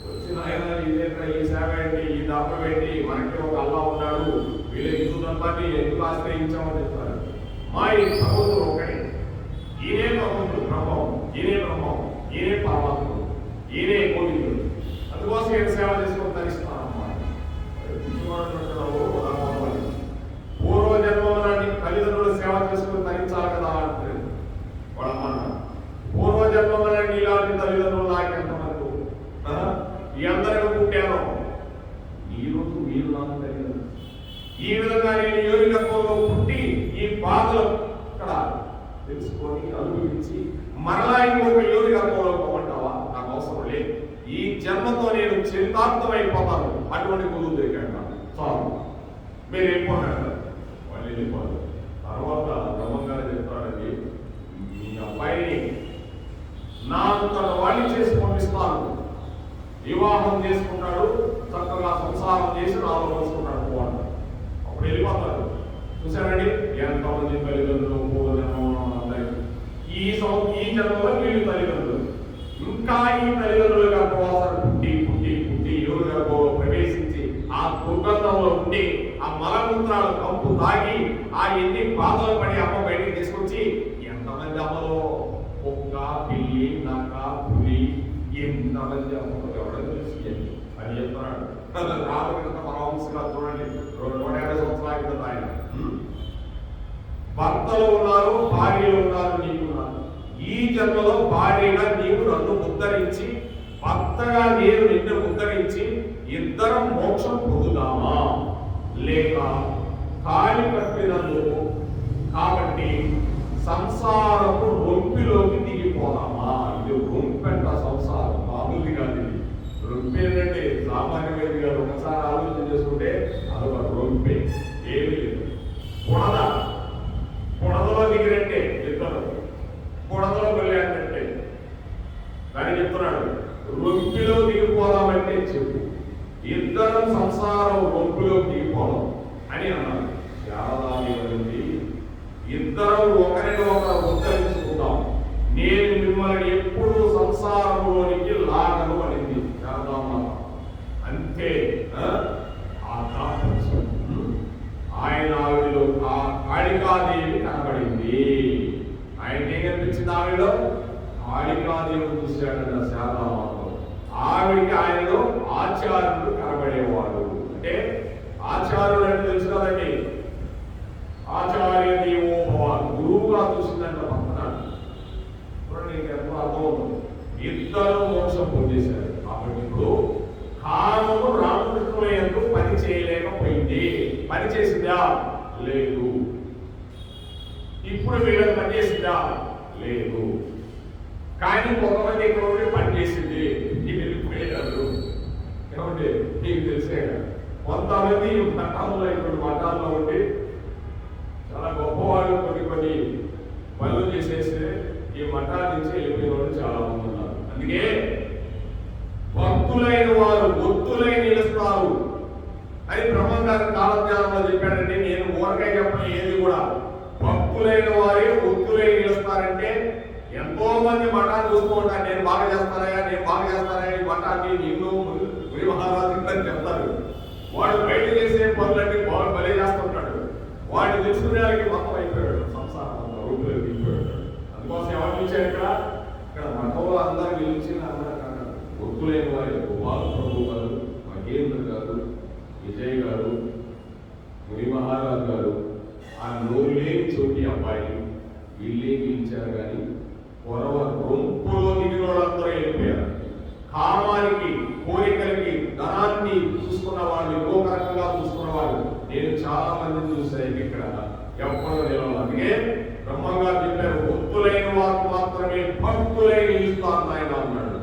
S1: వచ్చిన ఆయన ఇదేంటే ఈ సేవ ఏంటి, ఈ దప్పం ఏంటి, మనకి ఒక అల్లా ఉన్నాడు, వీళ్ళ హిందూ దంతాన్ని ఎందుకు ఆశ్రయించామని చెప్తారు. మా ఈ భగవంతుడు ఒకటి, ఈయనే భగవంతుడు, బ్రహ్మం, ఈయనే బ్రహ్మం, ఈయనే పరమాత్ముడు, ఈయనే గోవిందుడు. అందుకోసం నేను సేవ చేసుకొని తరిస్తాను అన్నమాట. పూర్వజన్మని తల్లిదండ్రులు సేవ చేసుకుని తరించాలి కదా అంటారు వాళ్ళమ్మ. పూర్వజన్మని ఇలాంటి తల్లిదండ్రులు నాకెంతమంది ఈ అందరికీ పుట్టాను. ఈరోజు మీరు నాకు తల్లిదండ్రులు. ఈ విధంగా నేను యోనికత్వంలో పుట్టి ఈ బాధలు ఇక్కడ తెలుసుకొని అనుభవించి మరలా ఇంకొక యోనికత్వంలో పోమంటావా? నాకు అవసరం లేదు. ఈ జన్మతో నేను చరితార్థమైపోతాను. అటువంటి గురువు దొరికాడు నాకు. చాలు, మీరు వెళ్ళిపోతాడు. వాళ్ళు వెళ్ళిపోతారు. తర్వాత బ్రహ్మంగారు చెప్తాడండి, మీ అబ్బాయిని నా అంతట వాణ్ణి చేసి పంపిస్తాను, వివాహం చేసుకుంటాడు, చక్కగా సంసారం చేసి నాలో కలుసుకుంటాడు పోవాలి. అప్పుడు వెళ్ళిపోతాడు. చూసారండి ఎంతమంది తల్లిదండ్రులు పూర్వజన్మలో అందరికీ ఈ జన్మలో వీళ్ళు తల్లిదండ్రులు. ఇంకా ఈ తల్లిదండ్రులు గర్భవాసాలు పుట్టి పుట్టి పుట్టి యోగి గర్భంలో ప్రవేశించి ఆ దుర్గంధంలో ఉండి ఆ మలమూత్రాలు కంపు తాగి ఆ ఎన్ని బాధలు పడి అమ్మ బయటికి తీసుకొచ్చి ఎంతమంది అమ్మలో కుక్క, పిల్లి, నక్క, పులి, ఎంతమంది అమ్మలో ఎవడో తెలిసి అని చెప్తున్నాడు. రామకృష్ణ పరమహంస గారు చూడండి, 150 సంవత్సరాల కింద ఆయన. భర్తలు ఉన్నారు, భార్యలు ఉన్నారు, నీకున్నారు. ఈ జన్మలో భార్యగా నీవు నన్ను ఉద్ధరించి, భర్తగా నేను నిన్ను ఉద్ధరించి ఇద్దరం మోక్షం పొందుదామా, లేక కాలి కట్టినందుకు కాబట్టి సంసారపు రొంపిలోకి దిగిపోదామా? ఇది రొంపెంట సంసారం, మామూలు కాదు. ఇది రొంపేనంటే సామాన్యమైనది కాదు. ఒకసారి ఆలోచన చేసుకుంటే అదొక రొంపే, ఏమి లేదు. పొడదలో దిగినట్టే ఇద్దరు, పొడదలో వెళ్ళాడంటే కానీ చెప్తున్నాడు, రొంపిలో దిగిపోదామంటే చెప్పు, ఇద్దరం సంసారం రొంపిలో దిగిపోదాం అని అన్నాడు. శారదాదేవి ఇద్దరం ఒకరినొకరు ఉద్ధరించుకుంటాం, నేను మిమ్మల్ని ఎప్పుడు సంసారంలోనికి లాగను అనింది శారదామాత. అంతే ఆయన ఆవిడలో ఆ కాళికాదేవి కనబడింది. ఆయనకి ఏం కనిపించింది? ఆవిడలో కాళికాదేవి చూశాడన్న శారదామాతలో. ఆవిడికి ఆయనలో ఆచార్యుడు కనబడేవాడు. అంటే ఆచార్యుడు అంటే తెలుసు కదండి, ఇప్పుడు వీళ్ళకి పనిచేసిందా? లేదు. కానీ కొంతమంది ఇక్కడ ఉండి పనిచేసింది, ఇది వెళ్ళిపోయారు. ఏమంటే మీకు తెలిసే కొంతమంది మఠాల్లో ఇప్పుడు మఠాల్లో ఉండి చాలా గొప్పవాళ్ళు కొన్ని పనులు చేసేస్తే ఈ మఠాల నుంచి వెళ్ళిపోయిన వాళ్ళు చాలా మంది ఉన్నారు. అందుకే భక్తులైన వారు ఒత్తులై నిలుస్తారు అని బ్రహ్మంగారు కాలజ్ఞానంలో చెప్పాడంటే నేను ఊరకాయ చెప్పని ఏది కూడా. భక్తులైన వారే ఒత్తులై నిలుస్తారంటే ఎంతో మంది మఠాన్ని చూసుకుంటారు. నేను బాగా చేస్తారా ఈ మఠాన్ని నిన్ను గురి మహారాజు అని చెప్తారు. వాడు బయట చేసే పనులన్నీ వాడు బలే చేస్తుంటాడు. వాడిని తెలుసుకునే వాళ్ళకి మొత్తం అయిపోయాడు, సంసారం అంతా రూపులోకి దిగిపోయాడు. అందుకోసం ఎవరు పిలిచారు ఇక్కడ మఠంలో అందరూ పిలిచిన అందరూ కాదు. ఒత్తులైన వారి బాలప్రభు గారు, మహేంద్ర గారు, విజయ్ గారు, గురి మహారాజు గారు, ఆ నోరు లేని చోటి అబ్బాయిలు వీళ్ళే పిలిచారు. కానీ పొరవ రొంపులో దిగిన వాళ్ళందరూ వెళ్ళిపోయారు. కామానికి, కోరికలకి, ధనాన్ని చూసుకున్న వాళ్ళు, లోకరకంగా చూసుకున్న వాళ్ళు నేను చాలా మందిని చూశాను. ఇక్కడ ఎప్పుడు నిలవాలి. అందుకే బ్రహ్మంగారు చెప్పారు, భక్తులైన వారు మాత్రమే భక్తులై నిలుస్తాను ఆయన అన్నాడు.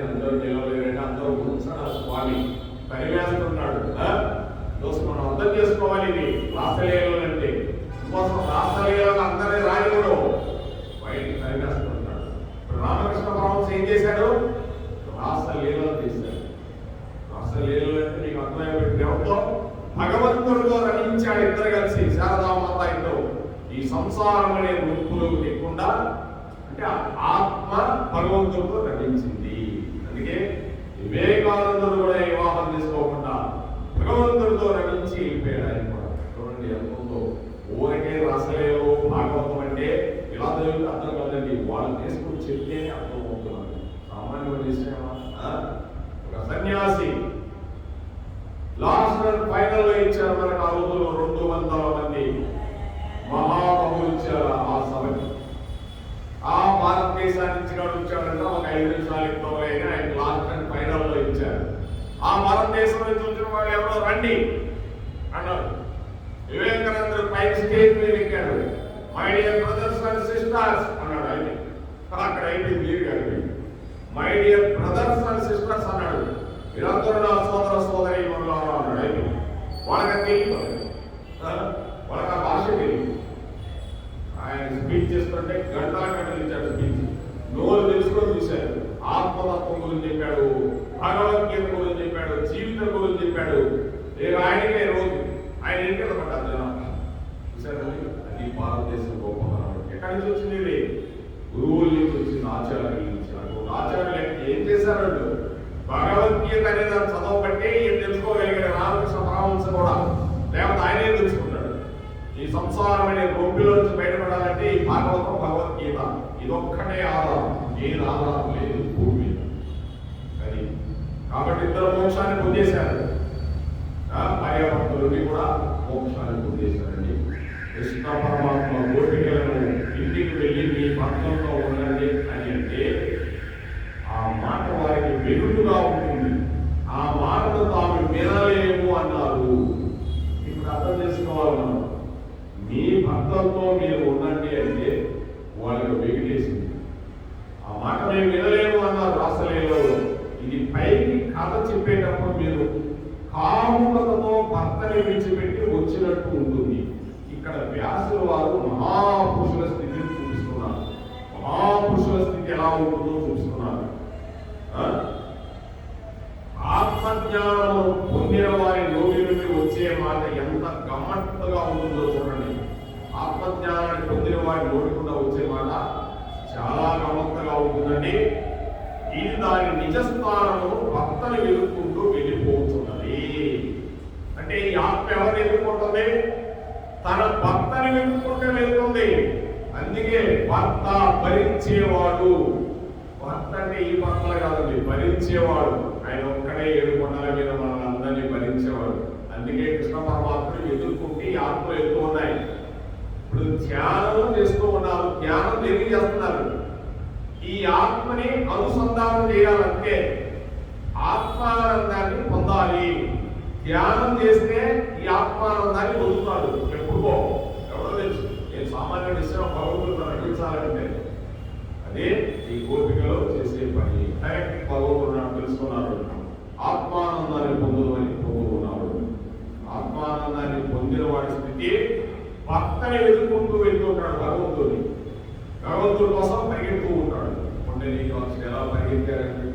S1: అందరూ నిలవలేదంటే అందరూ ఉంచాడు స్వామి పరివేస్తున్నాడు. మనం అర్థం చేసుకోవాలి. ఇది రాసలీలలు అంటే కోసం రాసలీలలు అందరి రాయుడు బయటికి పరివేస్తున్నాడు. ఇప్పుడు రామకృష్ణ పరమహంస ఏం చేశాడు? రాసలీలలు చేశాడు. రాసలీలలు అంటే నీకు అర్థమైపోయింది. ఎవరితో? భగవంతుడితో రమించాడు ఇద్దరు కలిసి, శారదామాత ఇద్దరు. ఈ సంసారం అనే రూపులు లేకుండా అంటే ఆత్మ భగవంతుడితో రమించింది. అందుకే వివేకానందుడు కూడా వివాహం చేసుకోకుండా భగవంతుడితో రమించి వెళ్ళిపోయాడు. ఆయన కూడా చూడండి ఎంతో ఊరికే రాసలేవు. భాగవతం అంటే ఇలా చదివితే అర్థం కాదండి, వాళ్ళు చేసుకుని చెప్తేనే అర్థం అవుతున్నారు. సామాన్యుడు చేసేవా? ఒక సన్యాసి లాస్ట్ అండ్ ఫైనల్ లో ఇచ్చారు మనకు. ఆ రోజుల్లో 200 మంది మహాబహులు ఇచ్చారు ఆ సభకి. ఆ భారతదేశాన్ని నుంచి వచ్చాడంటే ఒక 5 నిమిషాలు ఎక్కువ అయినా ఆయన లాస్ట్ అండ్ ఫైనల్ లో ఇచ్చారు. ఆ భారతదేశం నుంచి వచ్చిన వాళ్ళు ఎవరో రండి అన్నారు. వివేకానంద పైన స్టేజ్ మీద ఎక్కాడు. My dear brothers and sisters అన్నాడు. ఆయన అక్కడ అయిపోయింది మీరు గారు. My dear brothers and sisters అన్నాడు. వీరందరూ నా సోదర సోదరి అన్నాడు. ఆయన వాళ్ళకి తెలియదు, వాళ్ళకి ఆ భాష తెలియదు. ఆయన స్పీచ్ చేస్తుంటే గంటలు ఇచ్చాడు స్పీచ్. నోరు తెలుసుకొని చూశాడు. ఆత్మతత్వం గురించి చెప్పాడు, భగవద్గీత గురించి చెప్పాడు, జీవితం గురించి చెప్పాడు. ఆయనకే రోజు ఆయన ఎన్నికల పడ్డారు జనం. చూశారండి, అది భారతదేశం గొప్పతనం. ఎక్కడి నుంచి వచ్చింది? ఇది గురువుల నుంచి వచ్చింది, ఆచార్యుల నుంచి. ఆచార్యులు ఏం చేశారంటే భగవద్గీత అనేది చదవబట్టే ఏం తెలుసుకోగలిగాడు రామకృష్ణ పరమహంస కూడా. లేకపోతే ఆయనే తెలుసుకుంటాడు. ఈ సంసారం అనే రొంపిలో నుంచి బయటపడాలంటే ఈ భాగవతం, భగవద్గీత ఇదొక్కటే ఆధారం. ఏది ఆధారం లేదు భూమి. అది కాబట్టి ఇద్దరు మోక్షాన్ని పొందేశారు. భార్యాభర్తలుని కూడా మోక్షాన్ని పొందేశారండి. కృష్ణ పరమాత్మ గోపికలను ఇంటికి వెళ్ళి మీ భక్తంతో ఉండండి అని అంటే ఆ మాట వారికి వెలుగుగా ఉంటుంది. ఆ మాటను తాము వినలేము అన్నారు. ఇప్పుడు అర్థం చేసుకోవాలి మనం. మీ భక్తంతో మీరు ఉండండి అంటే వాళ్ళకి వెగిలేసింది. ఆ మాట మేము వినలేము అన్నారు రాసలీలలో. ఇది పైకి కథ చెప్పేటప్పుడు మీరు కాముకతతో భర్తని విడిచిపెట్టి వచ్చినట్టు ఉంటుంది. ఇక్కడ వ్యాసుల వారు మహాపురుషుల స్థితిని చూపిస్తున్నారు. మహాపురుషుల స్థితి ఎలా ఉంటుందో చూపిస్తున్నారు. ఆత్మజ్ఞానము పొందిన వారి నోటి నుండి వచ్చే మాట ఎంత గమ్మత్తుగా ఉంటుందో చూడండి. ఆత్మజ్ఞానాన్ని పొందిన వారి నోటి కూడా వచ్చే మాట చాలా గమ్మత్తుగా ఉంటుందండి. ఇది దాని నిజస్థానము భక్తను వెతుక్కుంటూ వెళ్ళిపోతున్నది. అంటే ఈ ఆత్మ ఎవరు ఎదుర్కొంటుంది? తన భర్తని వెతుక్కుంటూ వెళ్తుంది. అందుకే భర్త భరించేవాడు. భర్త అంటే ఈ భర్తలు కాదండి, భరించేవాడు. ఆయన ఒక్కడే 7 కొండల మీద మనల్ని అందరినీ భరించేవాడు. అందుకే కృష్ణ పరమాత్మను ఎదుర్కొంటే ఈ ఆత్మలు వెళ్తూ ఉన్నాయి. ఇప్పుడు ధ్యానం చేస్తూ ఉన్నారు, ధ్యానం దేనికి చేస్తున్నారు? ఈ ఆత్మని అనుసంధానం చేయాలంటే ఆత్మానందాన్ని పొందాలి. ధ్యానం చేస్తే ఈ ఆత్మానందాన్ని పొందుతాడు. ఎప్పుడుకో ఎవరో తెలుసు. నేను సామాన్య డైరెక్ట్ భగవంతుడు తెలుసుకున్నారు. ఆత్మానందాన్ని పొందుకున్నాడు. ఆత్మానందాన్ని పొందిన వాడి స్థితి భక్తని ఎదుర్కొంటూ వెళ్తూ ఉంటాడు. భగవంతుడి కోసం పరిగెడుతూ ఉంటాడు. అంటే నీకు అసలు ఎలా పరిగెత్తాడంటే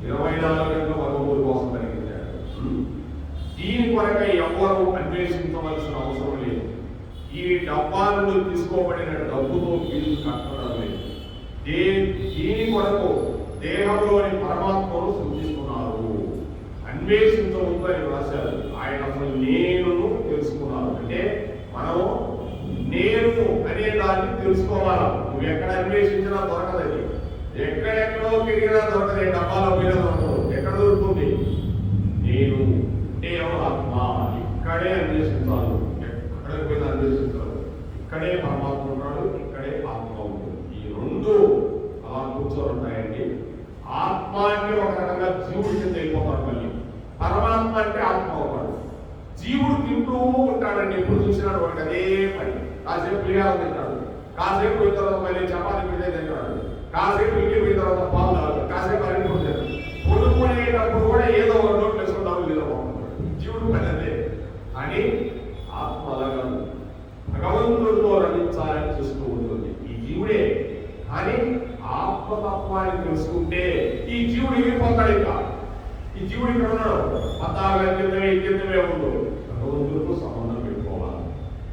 S1: 24 గంటలు భగవంతుడి కోసం పరిగెత్తాడు. దీని కొరకై ఎవ్వరూ అన్వేషించవలసిన అవసరం లేదు. ఈ డబ్బా నుండి తీసుకోబడిన డబ్బుతో ఫీజు కట్టడం లేదు. దీని కొరకు దేహంలోని పరమాత్మను సృష్టిస్తున్నారు. అన్వేషించవద్దు అని రాశారు. ఆయన అసలు నేను తెలుసుకున్నారు. అంటే మనము నేను అనే దాన్ని తెలుసుకోవాలి. నువ్వు ఎక్కడ అన్వేషించినా దొరకదండి. ఎక్కడెక్కడో తిరిగినా దొరకదు. డబ్బాలో పోయినా దొరకదు. ఎక్కడ దొరుకుతుంది? నేను అంటే ఎవరు? ఆత్మ. ఇక్కడే అన్వేషించాలి. ఎక్కడికి పోయినా అన్వేషించాలి. ఇక్కడే పరమాత్మ ఉన్నాడు, ఇక్కడే ఆత్మ ఉంటుంది. ఈ రెండు అలా కూర్చొని ఉంటాయండి. ఆత్మ అంటే ఒక రకంగా జీవుడి కింద వెళ్ళిపోతాడు. మళ్ళీ పరమాత్మ అంటే ఆత్మ అవుతాడు. జీవుడు తింటూ ఉంటాడండి. ఎప్పుడు చూసినాడు వాడికి అదే పని. కాసేపు పులిహారం తింటాడు, కాసేపు పోయిన తర్వాత మళ్ళీ చపాతీ మీద తింటాడు, కాసేపు ఇంటికి పోయిన తర్వాత పాలు తాగుతాడు, కాసేపు అరిగిపోతాడు. కొనుక్కునేటప్పుడు కూడా ఏదో ఒక నోట్లు వేసుకుంటాడు, లేదా బాగుంటాడు. జీవుడు పని అదే. అని ఆత్మ అలాగా భగవంతుడితో రమించాలని చూస్తూ ఉంటుంది ఈ జీవుడే. కానీ ఆత్మతత్వాన్ని తెలుసుకుంటే ఈ జీవుడు ఎగిరిపోతాడు. ఇంకా ఈ జీవుడు ఇక్కడ ఉన్నాడు. కిందమే ఉండు. భగవంతుడితో సంబంధం పెట్టుకోవాలి.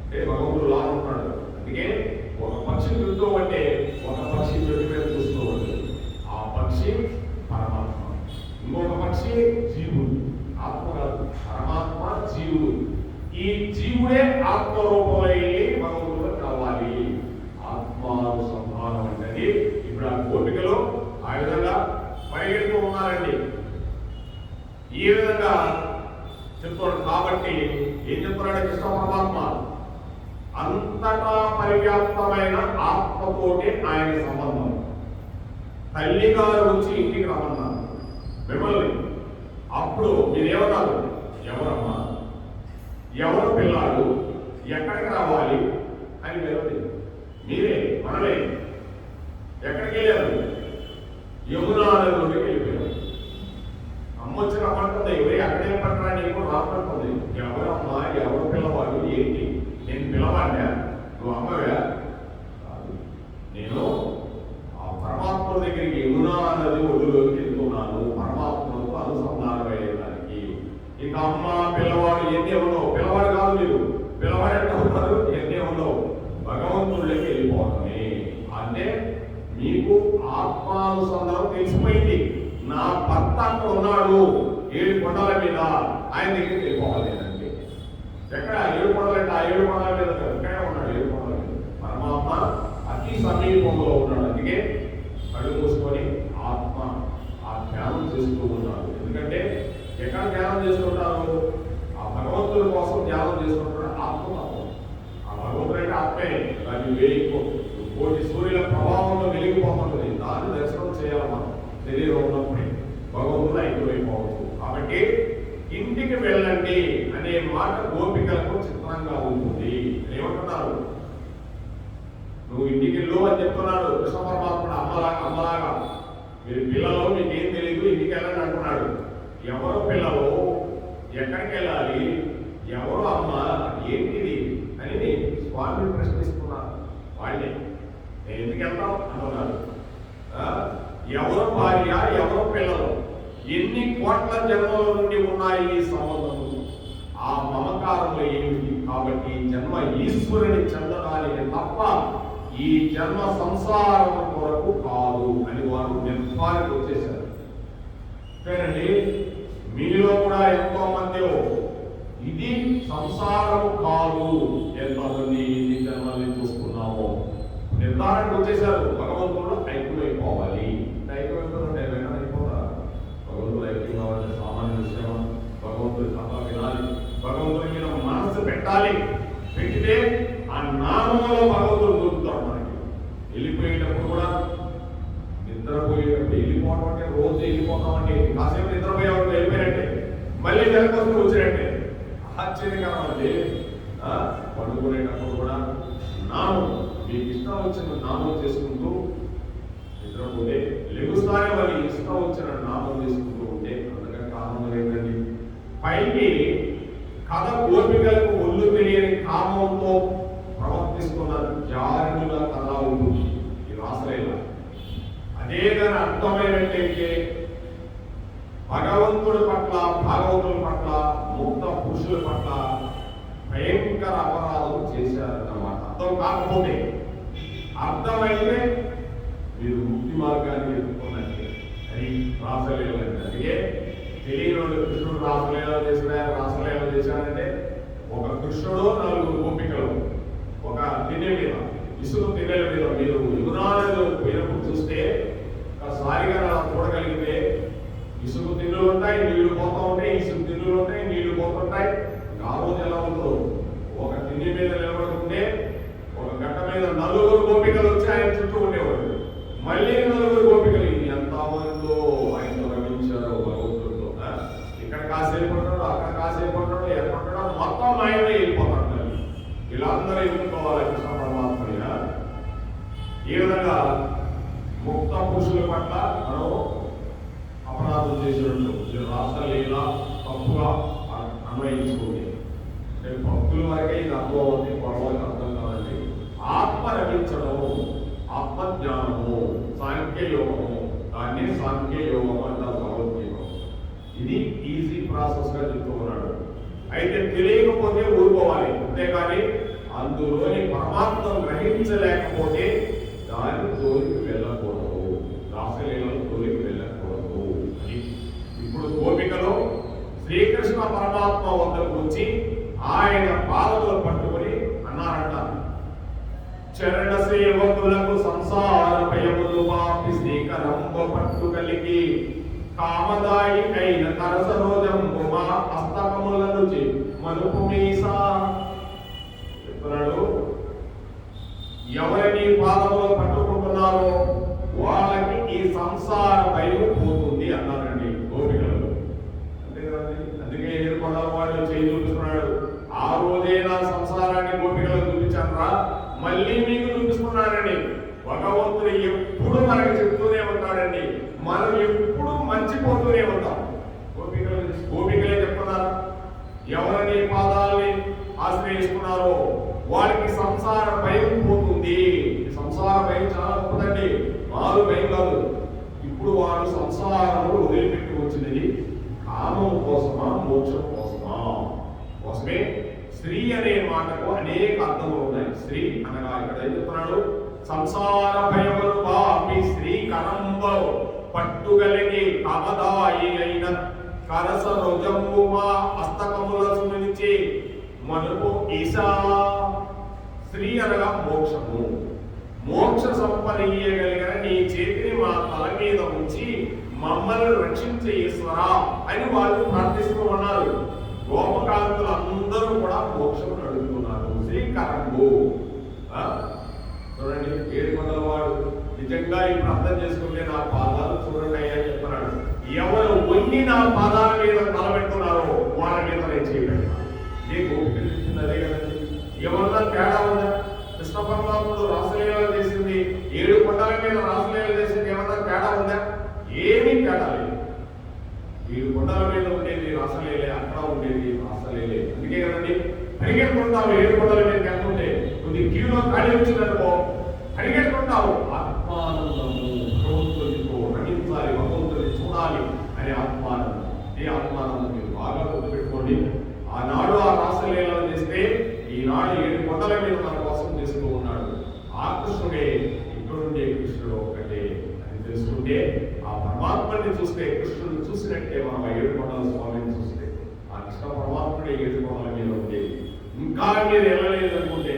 S1: అంటే భగవంతుడు లాగా ఉంటాడు. అందుకే ఒక పక్షి తింటూ అంటే ఒక పక్షి చెట్టు మీద చూస్తూ ఉంటుంది. ఆ పక్షి పరమాత్మ. ఇంకొక పక్షి జీవుడు. ఆత్మ కాదు, పరమాత్మ జీవుడు. ఈ జీవుడే ఆత్మరూపంలో భగవంతుడు కావాలి. ఆత్మానుసంధానం అంటే ఇప్పుడు ఆ గోపికలు ఆ విధంగా పరిగెడుతూ ఉన్నారండి. ఈ విధంగా చెప్తున్నాడు. కాబట్టి ఏం చెప్తున్నాడు కృష్ణ పరమాత్మ? అంతటా పరివ్యాప్తమైన ఆత్మతోటి ఆయన సంబంధం. తల్లి గారు వచ్చి ఇంటికి రమ్మన్నారు మిమ్మల్ని. అప్పుడు మీరేమన్నారు? ఎవరమ్మా, ఎవరు పిల్లాడు, ఎక్కడికి రావాలి అని మీరే మనమే. ఎక్కడికి వెళ్ళారు? యమునా నదిలోకి వెళ్ళిపోయారు. అమ్మ వచ్చి రమ్మంటుంది. ఎవరి అక్కడే పట్టరా నీకు రామంటుంది. ఎవరమ్మా, ఎవరు పిల్లవాడు, ఏంటి? నేను పిలవాడా? నువ్వు అమ్మవే? నేను ఆ పరమాత్మ దగ్గరికి యమునా నది ఒడ్డులోకి వెళ్తున్నాను. పరమాత్మకు అనుసంధానం అయ్యేదానికి. ఇక అమ్మ పిల్లవాడు ఎన్ని ఉండవు. పిల్లవాడు కాదు మీరు. పిల్లవాడు ఎట్లా ఉన్నారు? ఎన్ని ఉండవు. భగవంతుడికి వెళ్ళిపోవడమే. అంటే మీకు ఆత్మానుసంధానం తెలిసిపోయింది. నా భర్త అక్కడ ఉన్నాడు 7 కొండల మీద, ఆయన దగ్గరికి వెళ్ళిపోవాలి. అంటే ఎక్కడ 7 కొండలు అంటే ఆ 7 కొండల మీద ఎక్కడే ఉన్నాడు. 7 కొండల మీద పరమాత్మ అతి సమీపంలో ఉన్నాడు. అందుకే కళ్ళు మూసుకొని ఆత్మ ఆ ధ్యానం చేస్తూ ఉన్నాడు. ఎందుకంటే ఎక్కడ ధ్యానం చేస్తుంటారు? ఆ భగవంతుడి కోసం ధ్యానం చేస్తుంటాడు. ఆత్మతత్వం. ఆ భగవంతుడు అంటే ఆత్మే. దాన్ని కోటి సూర్యుల ప్రభావంలో వెలిగిపోతుంటుంది. దాన్ని దర్శనం చేయాలి మనం శరీరం ఉన్నప్పుడే. భగవంతుడు ఐక్యమైపోవచ్చు. కాబట్టి ఇంటికి వెళ్ళండి అనే మాట గోపికలకు చిత్రంగా ఉంటుంది. ఏమంటున్నారు? నువ్వు ఇంటికి వెళ్ళు అని చెప్తున్నాడు కృష్ణ పరమాత్ముడు. అమ్మలాగా మీరు పిల్లలు, మీకేం తెలియదు, ఇంటికి వెళ్ళండి అంటున్నాడు. ఎవరు పిల్లలు, ఎక్కడికి వెళ్ళాలి, ఎవరు అమ్మ, ఏంటిది అని స్వామిని ప్రశ్నిస్తున్నారు. వాళ్ళే నేను ఎందుకు వెళ్తాం అంటున్నారు. ఎవరు భార్య, ఎవరు పిల్లలు, ఎన్ని కోట్ల జన్మల నుండి ఉన్నాయి ఈ సంబంధము, ఆ మమకారంలో ఏమిటి? కాబట్టి జన్మ ఈశ్వరుని చెందడానికి తప్ప ఈ జన్మ సంసారం కొరకు కాదు అని వారు నిర్ధారణకు వచ్చేశారు. అంతేనండి. మీలో కూడా ఎంతో మంది ఇది సంసారము కాదు, ఎంతమంది ఎన్ని జన్మల్ని చూస్తున్నామో నిర్ధారణకు వచ్చేశారు. భగవంతుడు ఐక్యమైపోవాలి. ఐక్యమైపోతుంటే వెంటనే అయిపోతారా? భగవంతుడు ఐక్యం కావాలంటే సామాన్య విషయం. భగవంతుడి తప్ప వినాలి, భగవంతుడి మీద మనస్సు పెట్టాలి. పెట్టితే ఆ నామంలో భగవంతుడు దొరుకుతాడు మనకి. వెళ్ళిపోయేటప్పుడు కూడా, నిద్రపోయేటప్పుడు వెళ్ళిపోవడం అంటే రోజు వెళ్ళిపోతామంటే కాసేపు నిద్రపోయేవాడు వెళ్ళిపోయినట్టే, మళ్ళీ వెనకొస్తూ వచ్చినట్టే. ఆశ్చర్యకరం అండి. పండుకునేటప్పుడు కూడా నామం, మీకు ఇష్టం వచ్చిన నామం చేసుకుంటూ నిద్రపోతే లెగుస్తూ ప్రతిసారి వాళ్ళు ఇష్టం వచ్చిన నామం తీసుకుంటూ ఉంటే అందుకని కారణం ఏంటండి? పైకి కథ గోపికలకు ఒళ్ళు తెలియని కామంతో ప్రవర్తిస్తున్న జారుడుగా కథ ఉంటుంది ఈ రాసలేల. అదే కానీ అర్థమైనట్టయితే భగవంతుడి పట్ల, భాగవతుల పట్ల, ముక్త పురుషుల పట్ల భయంకర అపరాధం చేశారన్నమాట. అర్థం కాకపోతే, అర్థమైతే మీరు ముక్తి మార్గాన్ని ఎదుర్కొన్నట్టే. అది రాసలేల. అందుకే తెలియని కృష్ణుడు రాసలేల చేశాడంటే ఒక కృష్ణుడు, 4 గోపికలు ఒక తిన్నె మీద, ఇసుక తిన్నెల మీద మీరు యువనాలు పోయినప్పుడు చూస్తే ఒకసారిగా చూడగలిగితే ఇసుక తిన్నులు ఉంటాయి, నీళ్లు పోతూ ఉంటాయి, ఇసుక తిన్నులు ఉంటాయి, నీళ్లు పోతుంటాయి. ఆ రోజు ఎలా ఉందో, ఒక తిన్నె మీద నిలబడుకుంటే ఒక గంట మీద 4 గోపికలు వచ్చి ఆయన చుట్టూ ఉండేవాడు. మళ్ళీ 4 గోపికలు ఎంత మందో ఆయనతో రమించారో భగవంతుడితో. ఇక్కడ కాసేపు ఉంటాడు, అక్కడ కాసేపు ఉంటాడు, ఎక్కడుంటాడో మొత్తం ఆయనే వెళ్ళిపోతాడు. వీళ్ళందరూ ఎదుర్కోవాలి కృష్ణ పరమాత్మయ్య. ఈ విధంగా ముక్త పురుషుల పట్ల మనం అపరాధం చేసినట్టు రాసలీల తప్పుగా అన్వయించుకోండి. భక్తుల వరకే ఇది అర్థం అవుతుంది, పొడవలకు అర్థం కాదండి. ఆత్మ రమించడము, ఆత్మజ్ఞానము, సాంఖ్యయోగము, దాన్ని సాంఖ్యయోగం అంటారు భగవద్గీత. ఇది ఈజీ ప్రాసెస్ గా చెప్తూ ఉన్నాడు. అయితే తెలియకపోతే ఊరుకోవాలి, అంతేగాని అందులోని పరమాత్మను గ్రహించలేకపోతే దాని తోలికి వెళ్ళకూడదు, రాసలీలను తోలికి వెళ్ళకూడదు. ఇప్పుడు గోపికలు శ్రీకృష్ణ పరమాత్మ వద్దకు వచ్చి ఆయన పాదములు పట్టుకుని అన్నారంట, చరణ సేవకులకు సంసార భయములు వాపి శ్రీకరంబ పట్టు కలిగి కామదాయి అయిన కరసరోజంబు మా హస్తకముల నుంచి మనుపు మీసా. చెప్తున్నాడు, ఎవరిని పాదములు పట్టుకుంటున్నారో వాళ్ళకి ఈ సంసార భయం పోతుంది అన్నారండి గోపికలు. అంతే కదండి. అందుకే ఏడుకొండల వాళ్ళు చేయి చూపిస్తున్నాడు. ఆ రోజే నా సంసారాన్ని గోపికలు చూపించారా, మళ్ళీ మీకు చూపిస్తున్నాడండి. భగవంతుడు ఎప్పుడు మనకి చెప్తూనే ఉంటాడండి, మనం ఎప్పుడు మర్చిపోతూనే ఉంటాం. గోపికలే చెప్తున్నారు, ఎవరిని పాదాలని ఆశ్రయిస్తున్నారో వాడికి సంసార భయం పోతుంది. సంసార భయం చాలా గొప్పదండి, వారు భయం కాదు. ఇప్పుడు వారు సంసారములు వదిలిపెట్టి వచ్చినది కామం కోసమా, మోక్షం కోసమే. స్త్రీ అనే మాటకు అనేక అర్థములు ఉన్నాయి. స్త్రీ అనగా ఇక్కడ ఏం చెప్తున్నాడు, సంసార భయములు బాపి శ్రీ కరంబో పట్టుగలిగి కమదాయి అయిన కరస రోజంబు మా హస్తకముల నుంచి మనుపు ఈశా. స్త్రీ అనగా మోక్షము, మోక్ష సంపదీయగలిగిన నీ చేతిని మా తల మీద ఉంచి మమ్మల్ని రక్షించే ఈశ్వరా అని వాళ్ళు ప్రార్థిస్తూ ఉన్నారు. గోపకాంతులు అందరూ కూడా మోక్షం అడుగుతున్నారు. శ్రీకరంబు చూడండి, ఏడుకొండల వాడు నిజంగా ఈ ప్రార్థన చేసుకుంటే నా పాదాలు చూడండి అయ్యా చెప్తున్నాడు. ఎవరు వంగి నా పాదాల మీద తలబెడుతున్నారో వాళ్ళ మీద నేను చేయగలను. ఏ గోపికలు ఇచ్చింది అదే కదండి. ఎవరన్నా తేడా ఉందా? కృష్ణ పరమాత్ముడు రాసలీలలు చేసింది, 7 కొండల మీద రాసలీలలు చేసింది, ఏమన్నా తేడా ఉందా? ఏమీ తేడా లేదు. 7 కొండల మీద ఉండేది రాసలీలే, అక్కడ ఉండేది రాసలీలే. అందుకే కదండి పరిగెట్టుకుంటావు. 7 కొండల మీద వెళ్తుంటే కొద్ది క్యూలో ఖాళీ వచ్చిందనుకో పరిగెట్టుకుంటావు. ఆత్మానందము, భగవంతుడితో రమించాలి, భగవంతుడిని చూడాలి అనే ఆత్మానందం. ఈ ఆత్మానందం మీరు బాగా గుర్తుపెట్టుకోండి. ఆనాడు ఆ రాసలీలలు చేస్తే ఈనాడు 7 కొండల మీద మన కోసం చేస్తూ ఉన్నాడు. ఆ కృష్ణుడే ఇక్కడుండే కృష్ణుడు ఒక్కటే అని తెలుసుకుంటే, ఆ పరమాత్మని చూస్తే కృష్ణుడిని చూసినట్టే మనం ఆ 7 కొండల స్వామిని చూస్తే ఆ కృష్ణ పరమాత్ముడే 7 కొండల మీద ఉండేది. ఇంకా మీరు వెళ్ళలేదు అనుకుంటే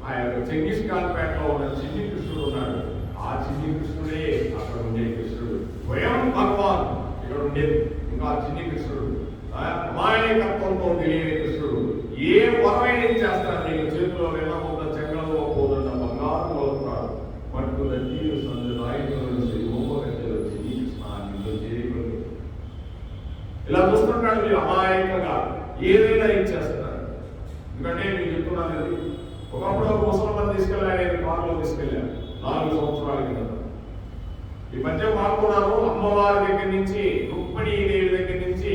S1: ఆ యొక్క చెంగిస్ ఖాన్ పేటలో ఉన్న చిన్ని కృష్ణుడు ఉన్నాడు. ఆ చిన్ని కృష్ణుడే అక్కడ ఉండే కృష్ణుడు. స్వయం భగవాన్ ఇక్కడ ఉండేది. ఇంకా చిన్ని కృష్ణుడు అమాయకత్వంతో తెలియని కృష్ణుడు ఏ వరమైన చేస్తాడు. నీకు చేతిలో వెళ్ళకుండా చెక్కలో పోతున్న బంగారు వదులుతాడు. పట్టుకున్న తీరు సందు రాయితులు చిన్ని కృష్ణ చేరుకులు ఇలా చూస్తుంటాడు. మీరు అమాయకంగా ఏదైనా ఇచ్చేస్తున్నారు. ఎందుకంటే నేను చెప్తున్నాను, అది ఒకప్పుడు ఒక ముసలమ్మని తీసుకెళ్ళాను, కారులో తీసుకెళ్ళాను 4 సంవత్సరాల కింద. ఈ పద్యం పాడుతున్నారు అమ్మవారి దగ్గర నుంచి, రుక్మిణీ దేవి దగ్గర నుంచి,